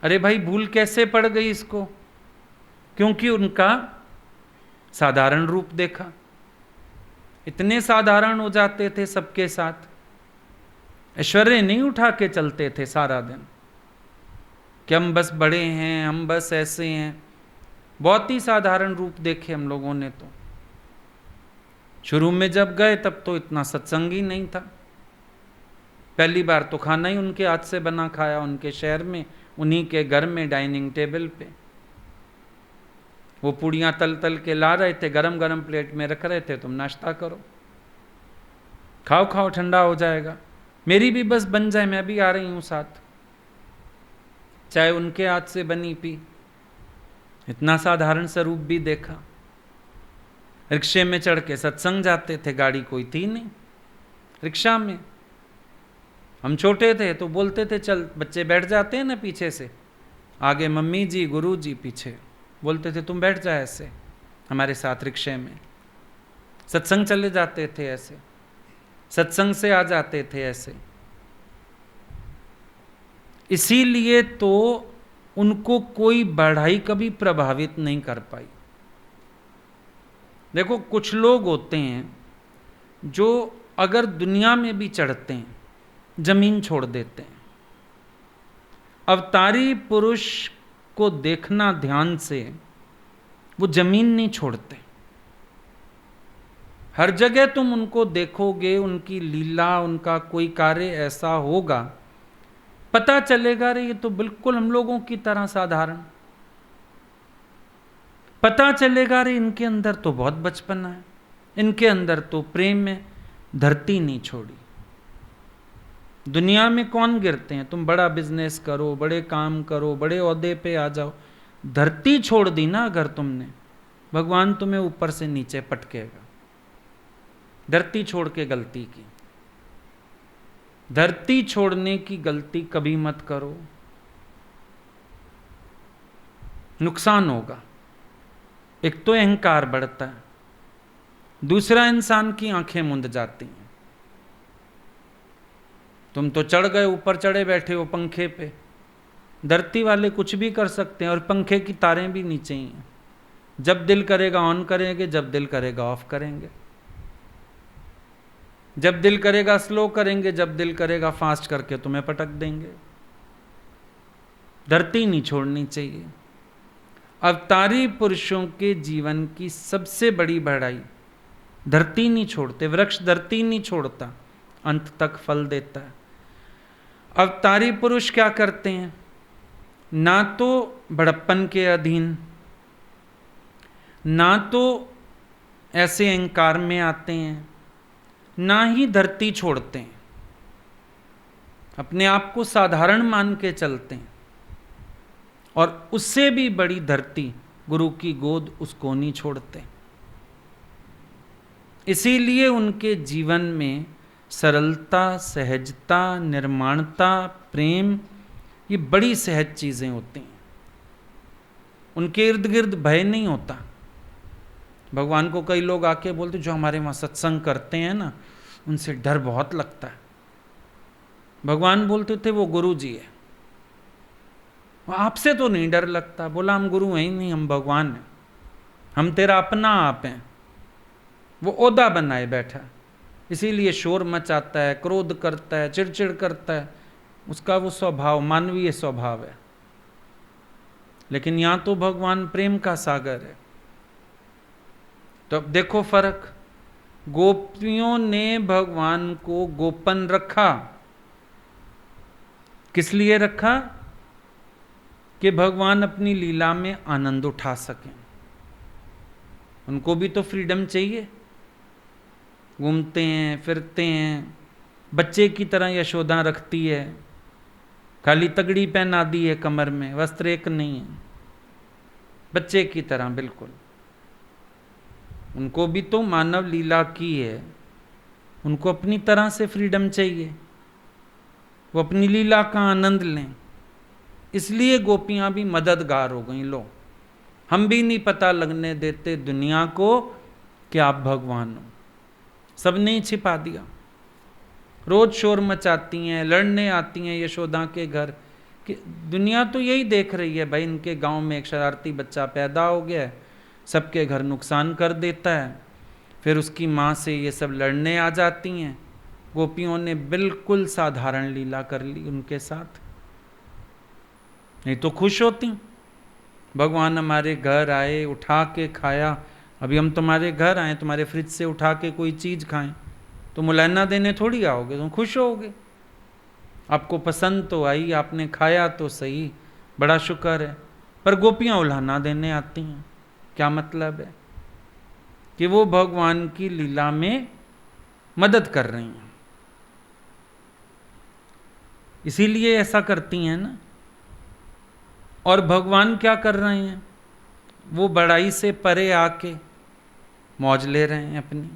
अरे भाई भूल कैसे पड़ गई इसको? क्योंकि उनका साधारण रूप देखा। इतने साधारण हो जाते थे सबके साथ, ऐश्वर्य नहीं उठा के चलते थे सारा दिन कि हम बस बड़े हैं, हम बस ऐसे हैं। बहुत ही साधारण रूप देखे हम लोगों ने। तो शुरू में जब गए तब तो इतना सत्संग ही नहीं था। पहली बार तो खाना ही उनके हाथ से बना खाया, उनके शहर में, उन्हीं के घर में डाइनिंग टेबल पे। वो पूड़ियाँ तल तल के ला रहे थे, गरम गरम प्लेट में रख रहे थे, तुम नाश्ता करो, खाओ खाओ ठंडा हो जाएगा, मेरी भी बस बन जाए, मैं भी आ रही हूँ साथ। चाहे उनके हाथ से बनी पी। इतना साधारण सा रूप भी देखा। रिक्शे में चढ़ के सत्संग जाते थे, गाड़ी कोई थी नहीं, रिक्शा में। हम छोटे थे तो बोलते थे चल, बच्चे बैठ जाते हैं ना पीछे से, आगे मम्मी जी गुरु जी, पीछे बोलते थे तुम बैठ जाए ऐसे हमारे साथ रिक्शे में। सत्संग चले जाते थे ऐसे, सत्संग से आ जाते थे ऐसे। इसीलिए तो उनको कोई बढ़ाई कभी प्रभावित नहीं कर पाई। देखो कुछ लोग होते हैं जो अगर दुनिया में भी चढ़ते हैं जमीन छोड़ देते हैं। अवतारी पुरुष को देखना ध्यान से, वो जमीन नहीं छोड़ते। हर जगह तुम उनको देखोगे, उनकी लीला, उनका कोई कार्य ऐसा होगा, पता चलेगा रे ये तो बिल्कुल हम लोगों की तरह साधारण। पता चलेगा रे इनके अंदर तो बहुत बचपना है, इनके अंदर तो प्रेम है। धरती नहीं छोड़ी। दुनिया में कौन गिरते हैं? तुम बड़ा बिजनेस करो, बड़े काम करो, बड़े ओहदे पे आ जाओ, धरती छोड़ दी ना अगर तुमने, भगवान तुम्हें ऊपर से नीचे पटकेगा। धरती छोड़ के गलती की, धरती छोड़ने की गलती कभी मत करो, नुकसान होगा। एक तो अहंकार बढ़ता है, दूसरा इंसान की आंखें मुंद जाती हैं। तुम तो चढ़ गए, ऊपर चढ़े बैठे हो पंखे पे, धरती वाले कुछ भी कर सकते हैं, और पंखे की तारें भी नीचे ही हैं। जब दिल करेगा ऑन करेंगे, जब दिल करेगा ऑफ करेंगे, जब दिल करेगा स्लो करेंगे, जब दिल करेगा फास्ट करके तुम्हें पटक देंगे। धरती नहीं छोड़नी चाहिए। अवतारी पुरुषों के जीवन की सबसे बड़ी बढ़ाई, धरती नहीं छोड़ते। वृक्ष धरती नहीं छोड़ता, अंत तक फल देता है। अवतारी पुरुष क्या करते हैं? ना तो बड़प्पन के अधीन, ना तो ऐसे अहंकार में आते हैं, ना ही धरती छोड़ते हैं। अपने आप को साधारण मान के चलते हैं, और उससे भी बड़ी धरती गुरु की गोद, उसको नहीं छोड़ते। इसीलिए उनके जीवन में सरलता, सहजता, निर्माणता, प्रेम, ये बड़ी सहज चीजें होती हैं। उनके इर्द गिर्द भय नहीं होता। भगवान को कई लोग आके बोलते, जो हमारे वहाँ सत्संग करते हैं ना, उनसे डर बहुत लगता है। भगवान बोलते थे वो गुरु जी है, आपसे तो नहीं डर लगता। बोला हम गुरु हैं ही नहीं, हम भगवान हैं, हम तेरा अपना आप हैं। वो ओहदा बनाए बैठा, इसीलिए शोर मचाता है, क्रोध करता है, चिड़चिड़ करता है, उसका वो स्वभाव मानवीय स्वभाव है। लेकिन यहां तो भगवान प्रेम का सागर है। तो अब देखो फर्क, गोपियों ने भगवान को गोपन रखा। किस लिए रखा? कि भगवान अपनी लीला में आनंद उठा सकें। उनको भी तो फ्रीडम चाहिए, घूमते हैं फिरते हैं, बच्चे की तरह यशोदा रखती है, खाली तगड़ी पहना दी है कमर में, वस्त्र एक नहीं है, बच्चे की तरह बिल्कुल। उनको भी तो मानव लीला की है, उनको अपनी तरह से फ्रीडम चाहिए, वो अपनी लीला का आनंद लें। इसलिए गोपियां भी मददगार हो गई। लो, हम भी नहीं पता लगने देते दुनिया को कि आप भगवान हो, सबने ही छिपा दिया। रोज शोर मचाती हैं, लड़ने आती हैं यशोदा के घर कि दुनिया तो यही देख रही है भाई, इनके गांव में एक शरारती बच्चा पैदा हो गया है, सबके घर नुकसान कर देता है। फिर उसकी माँ से ये सब लड़ने आ जाती हैं। गोपियों ने बिल्कुल साधारण लीला कर ली उनके साथ, नहीं तो खुश होती। भगवान हमारे घर आए, उठा के खाया। अभी हम तुम्हारे घर आए, तुम्हारे फ्रिज से उठा के कोई चीज़ खाएं तो मुलायना देने थोड़ी आओगे, तुम खुश होगे। आपको पसंद तो आई, आपने खाया तो सही, बड़ा शुक्र है। पर गोपियां उल्हाना देने आती हैं। क्या मतलब है? कि वो भगवान की लीला में मदद कर रही हैं, इसीलिए ऐसा करती हैं ना। और भगवान क्या कर रहे हैं? वो बड़ाई से परे आके मौज ले रहे हैं अपनी।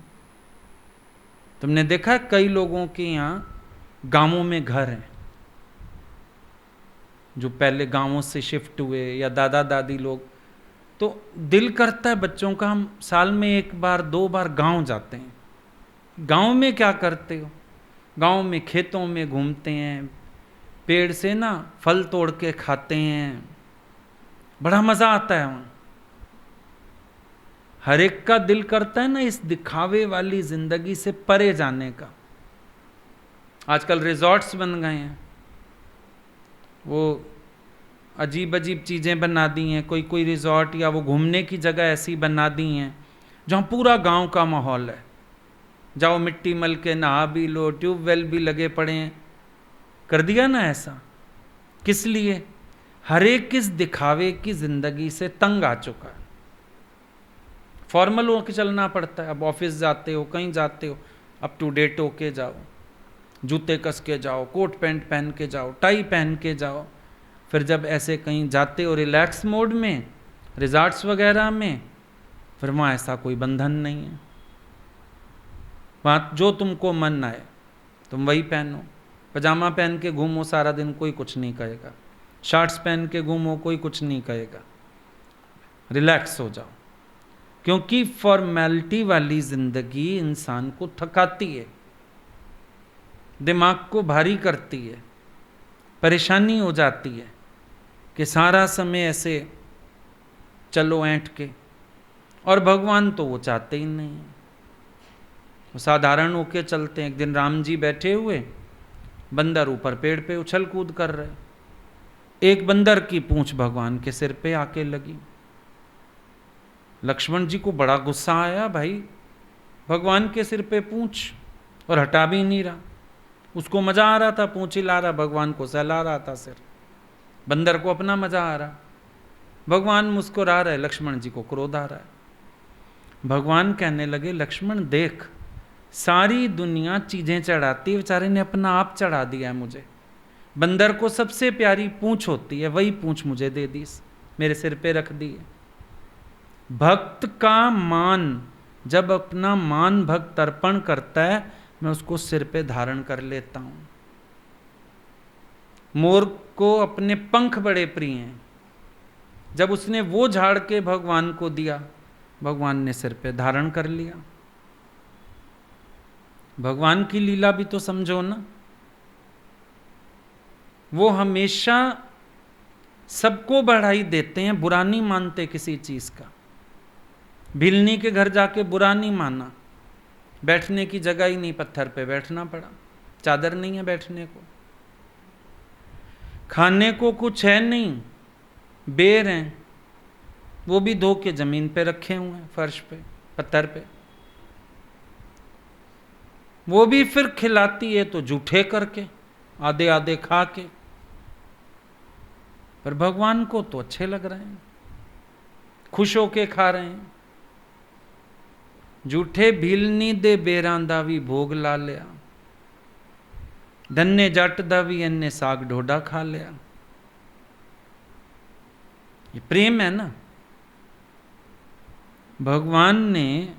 तुमने देखा कई लोगों के यहाँ गांवों में घर हैं, जो पहले गांवों से शिफ्ट हुए या दादा दादी लोग, तो दिल करता है बच्चों का हम साल में 1 बार 2 बार गांव जाते हैं। गांव में क्या करते हो? गांव में खेतों में घूमते हैं, पेड़ से ना फल तोड़ के खाते हैं, बड़ा मजा आता है वहां। हर एक का दिल करता है ना इस दिखावे वाली जिंदगी से परे जाने का। आजकल रिजॉर्ट्स बन गए हैं, वो अजीब अजीब चीज़ें बना दी हैं। कोई कोई रिजॉर्ट या वो घूमने की जगह ऐसी बना दी हैं जहाँ पूरा गांव का माहौल है। जाओ मिट्टी मल के नहा भी लो, ट्यूबवेल भी लगे पड़े हैं। कर दिया ना ऐसा। किस लिए? हर एक किस दिखावे की जिंदगी से तंग आ चुका है। फॉर्मल होकर चलना पड़ता है। अब ऑफिस जाते हो, कहीं जाते हो, अप टू डेट होके जाओ, जूते कस के जाओ, कोट पैंट पहन के जाओ, टाई पहन के जाओ। फिर जब ऐसे कहीं जाते हो रिलैक्स मोड में, रिजॉर्ट्स वगैरह में, फिर वहाँ ऐसा कोई बंधन नहीं है। वहाँ जो तुमको मन आए तुम वही पहनो। पजामा पहन के घूमो सारा दिन, कोई कुछ नहीं कहेगा। शर्ट्स पहन के घूमो, कोई कुछ नहीं कहेगा। रिलैक्स हो जाओ, क्योंकि फॉर्मेलिटी वाली जिंदगी इंसान को थकाती है, दिमाग को भारी करती है, परेशानी हो जाती है कि सारा समय ऐसे चलो ऐंठ के। और भगवान तो वो चाहते ही नहीं है, वो साधारण होके चलते हैं। एक दिन राम जी बैठे हुए, बंदर ऊपर पेड़ पे उछल कूद कर रहे। एक बंदर की पूंछ भगवान के सिर पे आके लगी। लक्ष्मण जी को बड़ा गुस्सा आया, भाई भगवान के सिर पे पूंछ और हटा भी नहीं रहा। उसको मजा आ रहा था, पूंछ हिला रहा, भगवान को सहला रहा था सिर। बंदर को अपना मजा आ रहा, भगवान मुस्कुरा रहे, लक्ष्मण जी को क्रोध आ रहा है। भगवान कहने लगे, लक्ष्मण देख, सारी दुनिया चीजें चढ़ाती है, बेचारे ने अपना आप चढ़ा दिया है मुझे। बंदर को सबसे प्यारी पूंछ होती है, वही पूंछ मुझे दे दी, मेरे सिर पे रख दी है। भक्त का मान, जब अपना मान भक्त अर्पण करता है, मैं उसको सिर पे धारण कर लेता हूं। मोर को अपने पंख बड़े प्रिय हैं, जब उसने वो झाड़ के भगवान को दिया, भगवान ने सिर पे धारण कर लिया। भगवान की लीला भी तो समझो ना। वो हमेशा सबको बढ़ाई देते हैं, बुरा नहीं मानते किसी चीज का। भिलनी के घर जाके बुरा नहीं माना, बैठने की जगह ही नहीं, पत्थर पे बैठना पड़ा, चादर नहीं है बैठने को, खाने को कुछ है नहीं, बेर हैं, वो भी धो के जमीन पे रखे हुए हैं, फर्श पे, पत्थर पे। वो भी फिर खिलाती है तो जूठे करके, आधे आधे खा के। पर भगवान को तो अच्छे लग रहे हैं, खुश होके खा रहे हैं। जूठे भीलनी दे बेरां दा भी भोग ला लिया, धन्ने जट दा भी इन्ने साग ढोडा खा लिया। ये प्रेम है ना। भगवान ने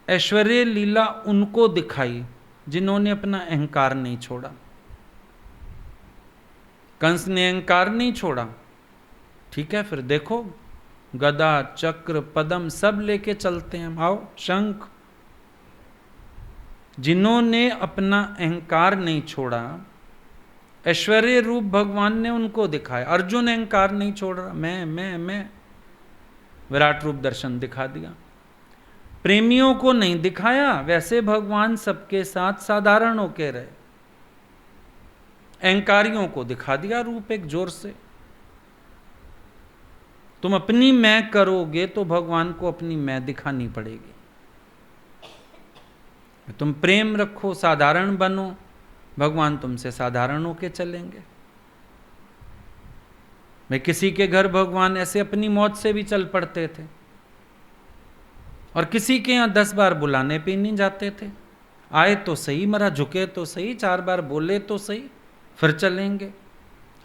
ऐश्वर्य लीला उनको दिखाई जिन्होंने अपना अहंकार नहीं छोड़ा। कंस ने अहंकार नहीं छोड़ा, ठीक है, फिर देखो गदा चक्र पदम सब लेके चलते हैं, आओ शंख। जिन्होंने अपना अहंकार नहीं छोड़ा, ऐश्वर्य रूप भगवान ने उनको दिखाया। अर्जुन अहंकार नहीं छोड़ रहा, मैं विराट रूप दर्शन दिखा दिया। प्रेमियों को नहीं दिखाया, वैसे भगवान सबके साथ साधारण होके रहे। अहंकारियों को दिखा दिया रूप एक जोर से। तुम अपनी मैं करोगे तो भगवान को अपनी मैं दिखानी पड़ेगी। तुम प्रेम रखो, साधारण बनो, भगवान तुमसे साधारण होके चलेंगे। मैं किसी के घर भगवान ऐसे अपनी मौत से भी चल पड़ते थे, और किसी के यहां 10 बार बुलाने पे नहीं जाते थे। आए तो सही, मरा झुके तो सही, 4 बार बोले तो सही, फिर चलेंगे।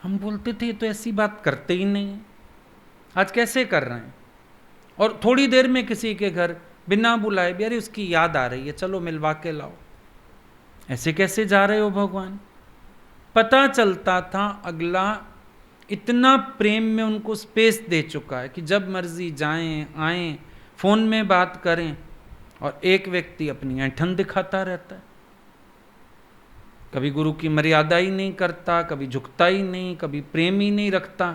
हम बोलते थे तो ऐसी बात करते ही नहीं है, आज कैसे कर रहे हैं। और थोड़ी देर में किसी के घर बिना बुलाए भी, अरे उसकी याद आ रही है, चलो मिलवा के लाओ। ऐसे कैसे जा रहे हो भगवान। पता चलता था अगला इतना प्रेम में उनको स्पेस दे चुका है कि जब मर्जी जाएं आएं, फोन में बात करें, और एक व्यक्ति अपनी ऐंठन दिखाता रहता है। कभी गुरु की मर्यादा ही नहीं करता, कभी झुकता ही नहीं, कभी प्रेम ही नहीं रखता,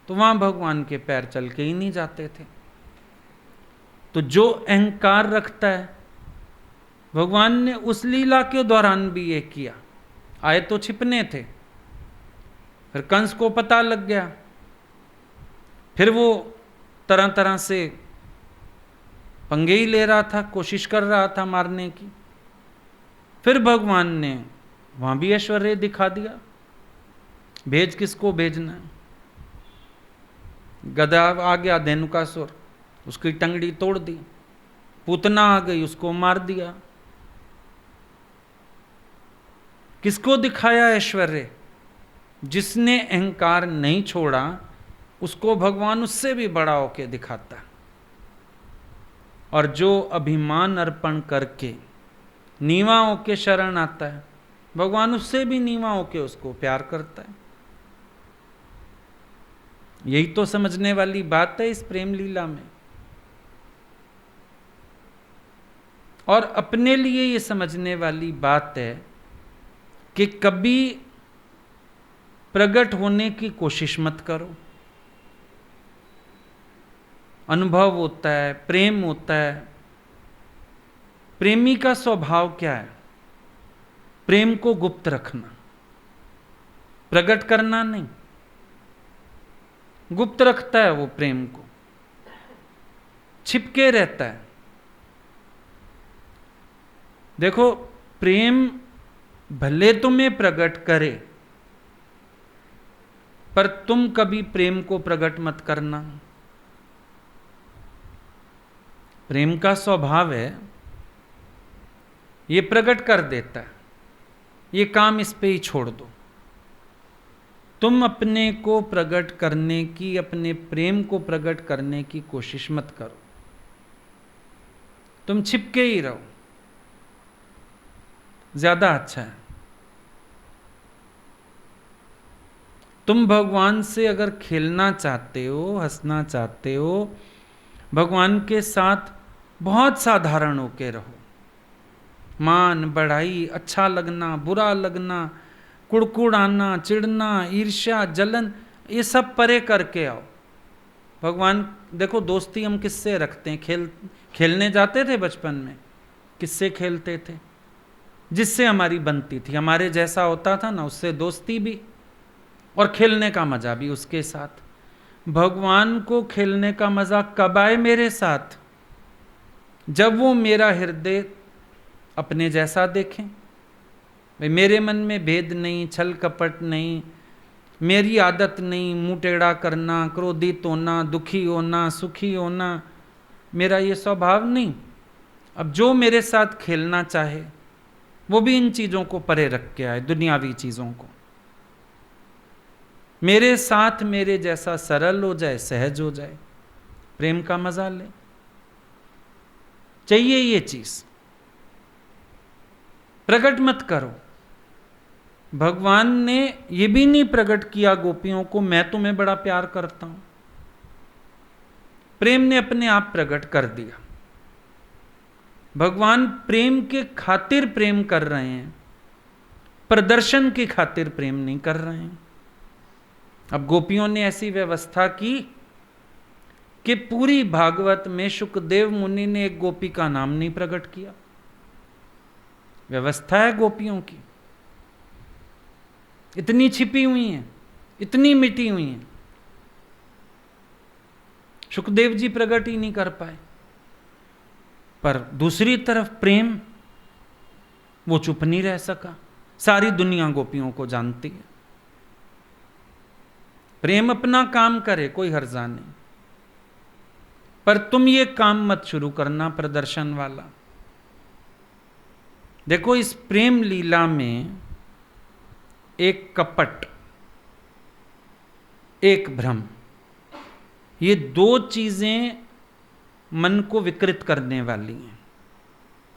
तो वहां भगवान के पैर चल के ही नहीं जाते थे। तो जो अहंकार रखता है, भगवान ने उस लीला के दौरान भी ये किया। आए तो छिपने थे, फिर कंस को पता लग गया, फिर वो तरह तरह से पंगे ही ले रहा था, कोशिश कर रहा था मारने की। फिर भगवान ने वहां भी ऐश्वर्य दिखा दिया। भेज किसको भेजना है। गधा आ गया धेनुकासुर, उसकी टंगड़ी तोड़ दी। पूतना आ गई, उसको मार दिया। किसको दिखाया ऐश्वर्य। जिसने अहंकार नहीं छोड़ा, उसको भगवान उससे भी बड़ा होके दिखाता। और जो अभिमान अर्पण करके नीवा होके शरण आता है, भगवान उससे भी नीवा होके उसको प्यार करता है। यही तो समझने वाली बात है इस प्रेम लीला में। और अपने लिए ये समझने वाली बात है कि कभी प्रकट होने की कोशिश मत करो। अनुभव होता है, प्रेम होता है। प्रेमी का स्वभाव क्या है। प्रेम को गुप्त रखना, प्रकट करना नहीं। गुप्त रखता है वो प्रेम को, छिपके रहता है। देखो, प्रेम भले तुम्हें प्रकट करे, पर तुम कभी प्रेम को प्रकट मत करना। प्रेम का स्वभाव है, ये प्रकट कर देता है, ये काम इस पे ही छोड़ दो। तुम अपने को प्रकट करने की, अपने प्रेम को प्रकट करने की कोशिश मत करो। तुम छिपके ही रहो, ज्यादा अच्छा है। तुम भगवान से अगर खेलना चाहते हो, हंसना चाहते हो, भगवान के साथ बहुत साधारण होके रहो। मान बढ़ाई, अच्छा लगना, बुरा लगना, कुड़कुड़ाना, चिढ़ना, ईर्ष्या, जलन, ये सब परे करके आओ। भगवान देखो, दोस्ती हम किससे रखते हैं। खेलने जाते थे बचपन में, किससे खेलते थे? जिससे हमारी बनती थी, हमारे जैसा होता था ना, उससे दोस्ती भी और खेलने का मजा भी उसके साथ। भगवान को खेलने का मजा कब आए मेरे साथ? जब वो मेरा हृदय अपने जैसा देखें। भाई मेरे मन में भेद नहीं, छल कपट नहीं, मेरी आदत नहीं मुंह टेढ़ा करना, क्रोधित होना, दुखी होना, सुखी होना, मेरा ये स्वभाव नहीं। अब जो मेरे साथ खेलना चाहे वो भी इन चीजों को परे रख के आए, दुनियावी चीजों को। मेरे साथ मेरे जैसा सरल हो जाए, सहज हो जाए, प्रेम का मजा ले। चाहिए ये चीज, प्रकट मत करो। भगवान ने ये भी नहीं प्रकट किया गोपियों को, मैं तुम्हें बड़ा प्यार करता हूं। प्रेम ने अपने आप प्रकट कर दिया। भगवान प्रेम के खातिर प्रेम कर रहे हैं, प्रदर्शन की खातिर प्रेम नहीं कर रहे हैं। अब गोपियों ने ऐसी व्यवस्था की कि पूरी भागवत में शुकदेव मुनि ने एक गोपी का नाम नहीं प्रकट किया। व्यवस्था है गोपियों की, इतनी छिपी हुई हैं, इतनी मिटी हुई हैं, शुकदेव जी प्रकट ही नहीं कर पाए। पर दूसरी तरफ प्रेम, वो चुप नहीं रह सका। सारी दुनिया गोपियों को जानती है। प्रेम अपना काम करे, कोई हर्जा नहीं, पर तुम ये काम मत शुरू करना प्रदर्शन वाला। देखो इस प्रेम लीला में एक कपट, एक भ्रम, ये दो चीजें मन को विकृत करने वाली हैं।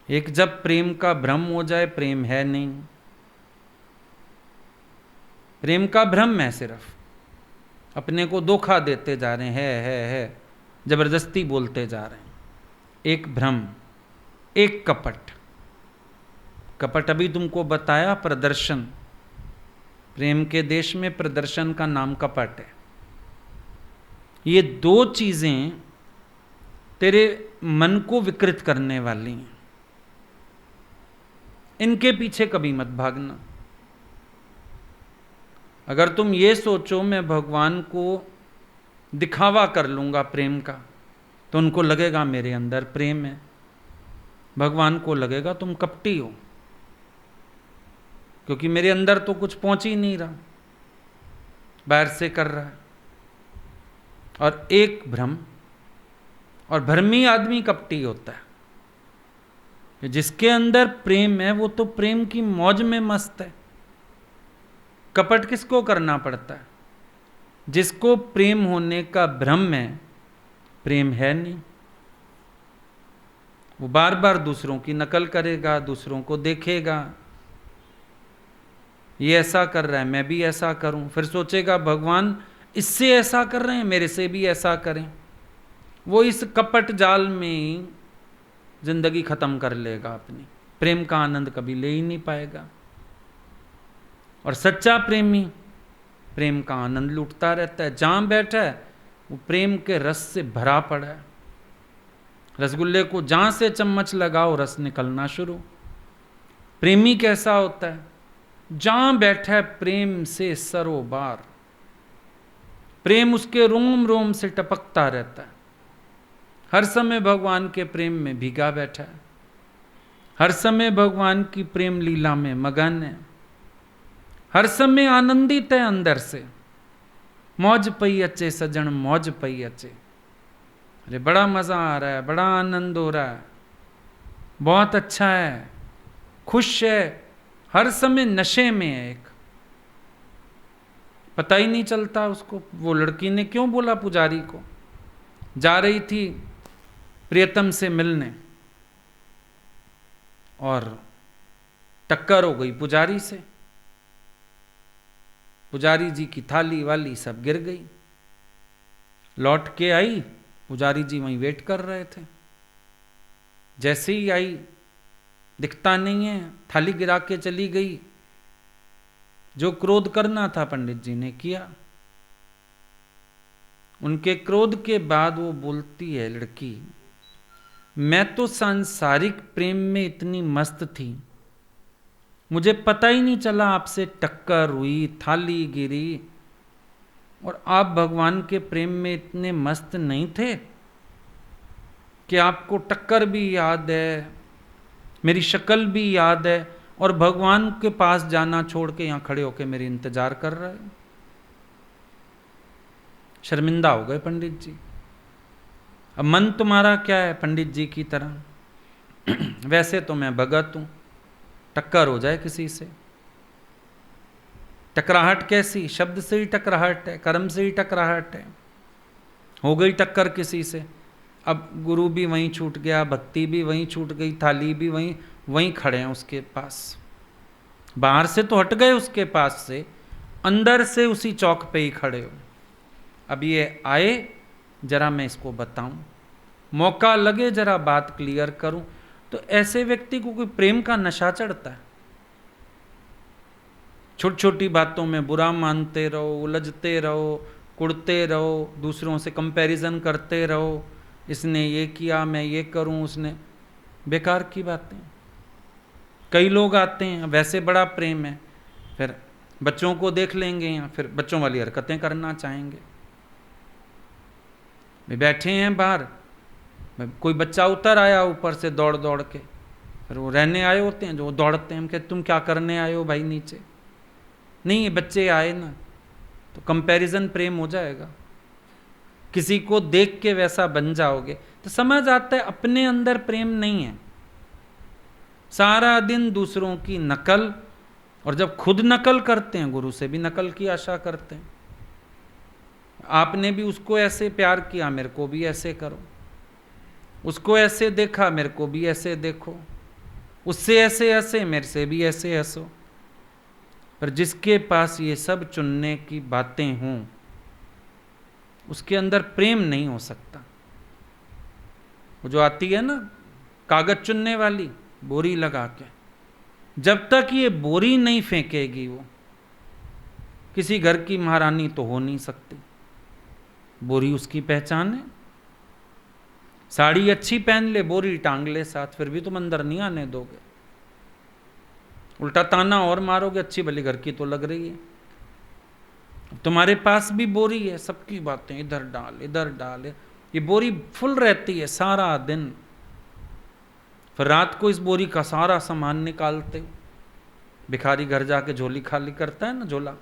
एक, जब प्रेम का भ्रम हो जाए, प्रेम है नहीं, प्रेम का भ्रम है, सिर्फ अपने को धोखा देते जा रहे हैं, है जबरदस्ती बोलते जा रहे हैं। एक भ्रम, एक कपट। कपट अभी तुमको बताया, प्रदर्शन। प्रेम के देश में प्रदर्शन का नाम कपट है। ये दो चीजें तेरे मन को विकृत करने वाली हैं, इनके पीछे कभी मत भागना। अगर तुम ये सोचो मैं भगवान को दिखावा कर लूंगा प्रेम का, तो उनको लगेगा मेरे अंदर प्रेम है, भगवान को लगेगा तुम कपटी हो, क्योंकि मेरे अंदर तो कुछ पहुंच ही नहीं रहा, बाहर से कर रहा है। और एक भ्रम, और भ्रमी आदमी कपटी होता है। जिसके अंदर प्रेम है वो तो प्रेम की मौज में मस्त है। कपट किसको करना पड़ता है? जिसको प्रेम होने का भ्रम है, प्रेम है नहीं। वो बार बार दूसरों की नकल करेगा, दूसरों को देखेगा, ये ऐसा कर रहा है मैं भी ऐसा करूं, फिर सोचेगा भगवान इससे ऐसा कर रहे हैं, मेरे से भी ऐसा करें। वो इस कपट जाल में जिंदगी खत्म कर लेगा अपनी, प्रेम का आनंद कभी ले ही नहीं पाएगा। और सच्चा प्रेमी प्रेम का आनंद लूटता रहता है, जहां बैठा है वो प्रेम के रस से भरा पड़ा है। रसगुल्ले को जहां से चम्मच लगाओ रस निकलना शुरू। प्रेमी कैसा होता है? जहां बैठा है प्रेम से सरोबार, प्रेम उसके रोम रोम से टपकता रहता है। हर समय भगवान के प्रेम में भीगा बैठा है, हर समय भगवान की प्रेम लीला में मगन है, हर समय आनंदित है अंदर से। मौज पई अचे सजन मौज पई अचे, अरे बड़ा मजा आ रहा है, बड़ा आनंद हो रहा है, बहुत अच्छा है, खुश है, हर समय नशे में है। एक पता ही नहीं चलता उसको। वो लड़की ने क्यों बोला पुजारी को, जा रही थी प्रियतम से मिलने और टक्कर हो गई पुजारी से। पुजारी जी की थाली वाली सब गिर गई। लौट के आई, पुजारी जी वहीं वेट कर रहे थे। जैसे ही आई दिखता नहीं है, थाली गिरा के चली गई। जो क्रोध करना था पंडित जी ने किया। उनके क्रोध के बाद वो बोलती है लड़की, मैं तो सांसारिक प्रेम में इतनी मस्त थी, मुझे पता ही नहीं चला आपसे टक्कर हुई, थाली गिरी। और आप भगवान के प्रेम में इतने मस्त नहीं थे कि आपको टक्कर भी याद है, मेरी शक्ल भी याद है, और भगवान के पास जाना छोड़ के यहां खड़े होकर मेरी इंतजार कर रहे हैं। शर्मिंदा हो गए पंडित जी। अब मन तुम्हारा क्या है पंडित जी की तरह? वैसे तो मैं भगत हूं, टक्कर हो जाए किसी से, टकराहट कैसी? शब्द से ही टकराहट है, कर्म से ही टकराहट है। हो गई टक्कर किसी से, अब गुरु भी वहीं छूट गया, भक्ति भी वहीं छूट गई, थाली भी वहीं खड़े हैं उसके पास। बाहर से तो हट गए उसके पास से, अंदर से उसी चौक पे ही खड़े हो। अब ये आए, जरा मैं इसको बताऊं, मौका लगे जरा बात क्लियर करूं। तो ऐसे व्यक्ति को कोई प्रेम का नशा चढ़ता है? छोटी छोटी बातों में बुरा मानते रहो, उलझते रहो, कुड़ते रहो, दूसरों से कंपैरिजन करते रहो, इसने ये किया मैं ये करूं, उसने, बेकार की बातें। कई लोग आते हैं वैसे बड़ा प्रेम है, फिर बच्चों को देख लेंगे या फिर बच्चों वाली हरकतें करना चाहेंगे। वे बैठे हैं बाहर, कोई बच्चा उतर आया ऊपर से दौड़ दौड़ के, फिर वो रहने आए होते हैं जो दौड़ते हैं, हम कहते तुम क्या करने आए हो भाई नीचे? नहीं, ये बच्चे आए ना, तो कंपैरिजन प्रेम हो जाएगा। किसी को देख के वैसा बन जाओगे तो समझ आता है अपने अंदर प्रेम नहीं है। सारा दिन दूसरों की नकल, और जब खुद नकल करते हैं गुरु से भी नकल की आशा करते हैं। आपने भी उसको ऐसे प्यार किया, मेरे को भी ऐसे करो, उसको ऐसे देखा, मेरे को भी ऐसे देखो, उससे ऐसे हंसे, मेरे से भी ऐसे हंसो। पर जिसके पास ये सब चुनने की बातें हों, उसके अंदर प्रेम नहीं हो सकता। वो जो आती है ना कागज चुनने वाली, बोरी लगा के, जब तक ये बोरी नहीं फेंकेगी वो किसी घर की महारानी तो हो नहीं सकती। बोरी उसकी पहचान है। साड़ी अच्छी पहन ले, बोरी टांग ले साथ, फिर भी तुम अंदर नहीं आने दोगे, उल्टा ताना और मारोगे, अच्छी भली घर की तो लग रही है। तुम्हारे पास भी बोरी है, सबकी बातें इधर डाल इधर डाल, ये बोरी फुल रहती है सारा दिन, फिर रात को इस बोरी का सारा सामान निकालते हो। भिखारी घर जाके झोली खाली करता है ना, झोला,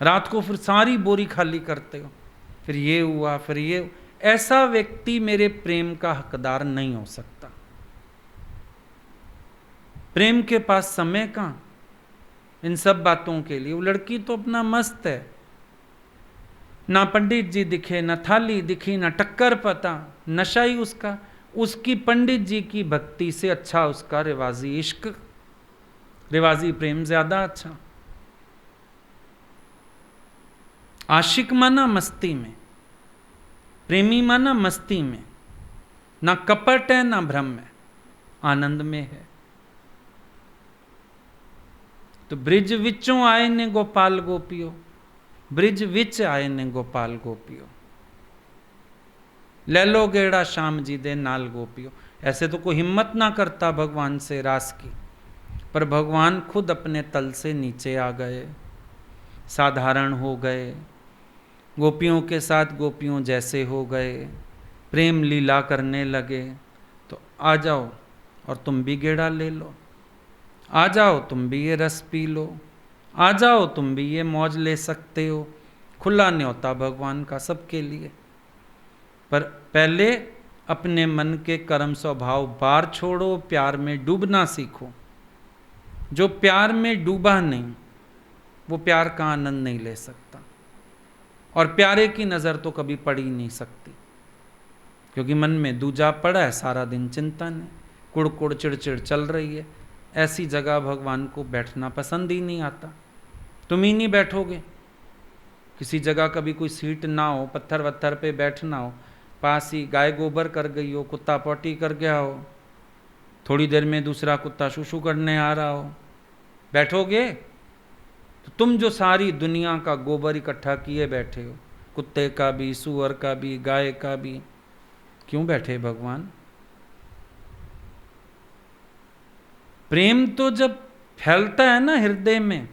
रात को फिर सारी बोरी खाली करते हो, फिर ये हुआ फिर ये। ऐसा व्यक्ति मेरे प्रेम का हकदार नहीं हो सकता। प्रेम के पास समय कहां इन सब बातों के लिए? वो लड़की तो अपना मस्त है, ना पंडित जी दिखे, ना थाली दिखी, ना टक्कर पता, नशा ही उसका। उसकी पंडित जी की भक्ति से अच्छा उसका रिवाजी इश्क, रिवाजी प्रेम ज्यादा अच्छा। आशिक माना मस्ती में, प्रेमी माना मस्ती में, ना कपट है ना भ्रम है, आनंद में है। तो ब्रिज विचों आए ने गोपाल गोपियो, ब्रिज विच आए ने गोपाल गोपियो, ले लो गेड़ा श्याम जी दे नाल गोपियो। ऐसे तो कोई हिम्मत ना करता भगवान से रास की, पर भगवान खुद अपने तल से नीचे आ गए, साधारण हो गए, गोपियों के साथ गोपियों जैसे हो गए, प्रेम लीला करने लगे। तो आ जाओ और तुम भी गेड़ा ले लो, आ जाओ तुम भी ये रस पी लो, आ जाओ तुम भी ये मौज ले सकते हो। खुला न्योता भगवान का सबके लिए। पर पहले अपने मन के कर्म स्वभाव बार छोड़ो, प्यार में डूबना सीखो। जो प्यार में डूबा नहीं वो प्यार का आनंद नहीं ले सकता, और प्यारे की नज़र तो कभी पड़ ही नहीं सकती, क्योंकि मन में दूजा पड़ा है, सारा दिन चिंतन है, कुड़ चिड़चिड़ चल रही है। ऐसी जगह भगवान को बैठना पसंद ही नहीं आता। तुम ही नहीं बैठोगे किसी जगह, कभी कोई सीट ना हो, पत्थर वत्थर पे बैठना हो, पास ही गाय गोबर कर गई हो, कुत्ता पोटी कर गया हो, थोड़ी देर में दूसरा कुत्ता शूशू करने आ रहा हो, बैठोगे? तो तुम जो सारी दुनिया का गोबर इकट्ठा किए बैठे हो, कुत्ते का भी, सुअर का भी, गाय का भी, क्यों बैठे भगवान? प्रेम तो जब फैलता है ना हृदय में,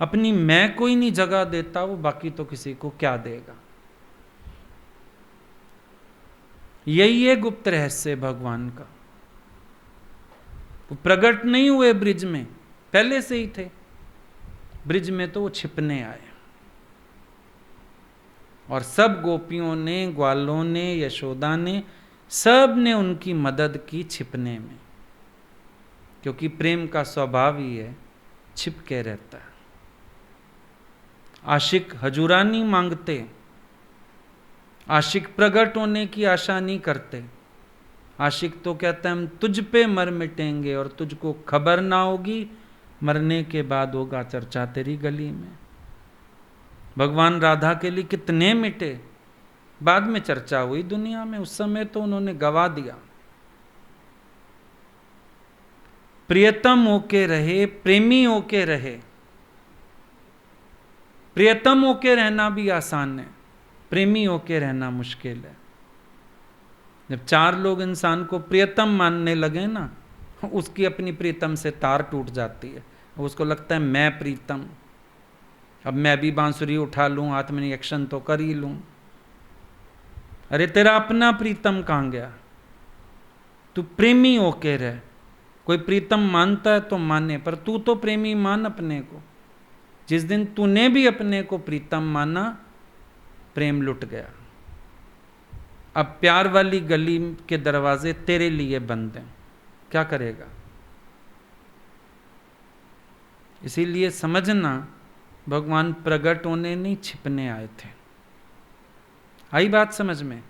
अपनी मैं कोई नहीं जगह देता, वो बाकी तो किसी को क्या देगा। यही है गुप्त रहस्य भगवान का। वो प्रकट नहीं हुए ब्रिज में, पहले से ही थे ब्रिज में, तो वो छिपने आए। और सब गोपियों ने, ग्वालों ने, यशोदा ने, सब ने उनकी मदद की छिपने में, क्योंकि प्रेम का स्वभाव ही है छिप के रहता है। आशिक हजूरा नहीं मांगते, आशिक प्रकट होने की आशा नहीं करते। आशिक तो कहता है हम तुझ पे मर मिटेंगे और तुझको खबर ना होगी, मरने के बाद होगा चर्चा तेरी गली में। भगवान राधा के लिए कितने मिटे, बाद में चर्चा हुई दुनिया में, उस समय तो उन्होंने गवा दिया। प्रियतम होके रहे, प्रेमी होके रहे। प्रियतम होके रहना भी आसान है, प्रेमी होके रहना मुश्किल है। जब चार लोग इंसान को प्रियतम मानने लगे ना, उसकी अपनी प्रीतम से तार टूट जाती है। उसको लगता है मैं प्रीतम, अब मैं भी बांसुरी उठा लूं, हाथ में एक्शन तो कर ही लूं। अरे तेरा अपना प्रीतम कहां गया? तू प्रेमी होके रह। कोई प्रीतम मानता है तो माने, पर तू तो प्रेमी मान अपने को। जिस दिन तूने भी अपने को प्रीतम माना, प्रेम लुट गया। अब प्यार वाली गली के दरवाजे तेरे लिए बंद हैं, क्या करेगा? इसीलिए समझना, भगवान प्रकट होने नहीं छिपने आए थे। आई बात समझ में?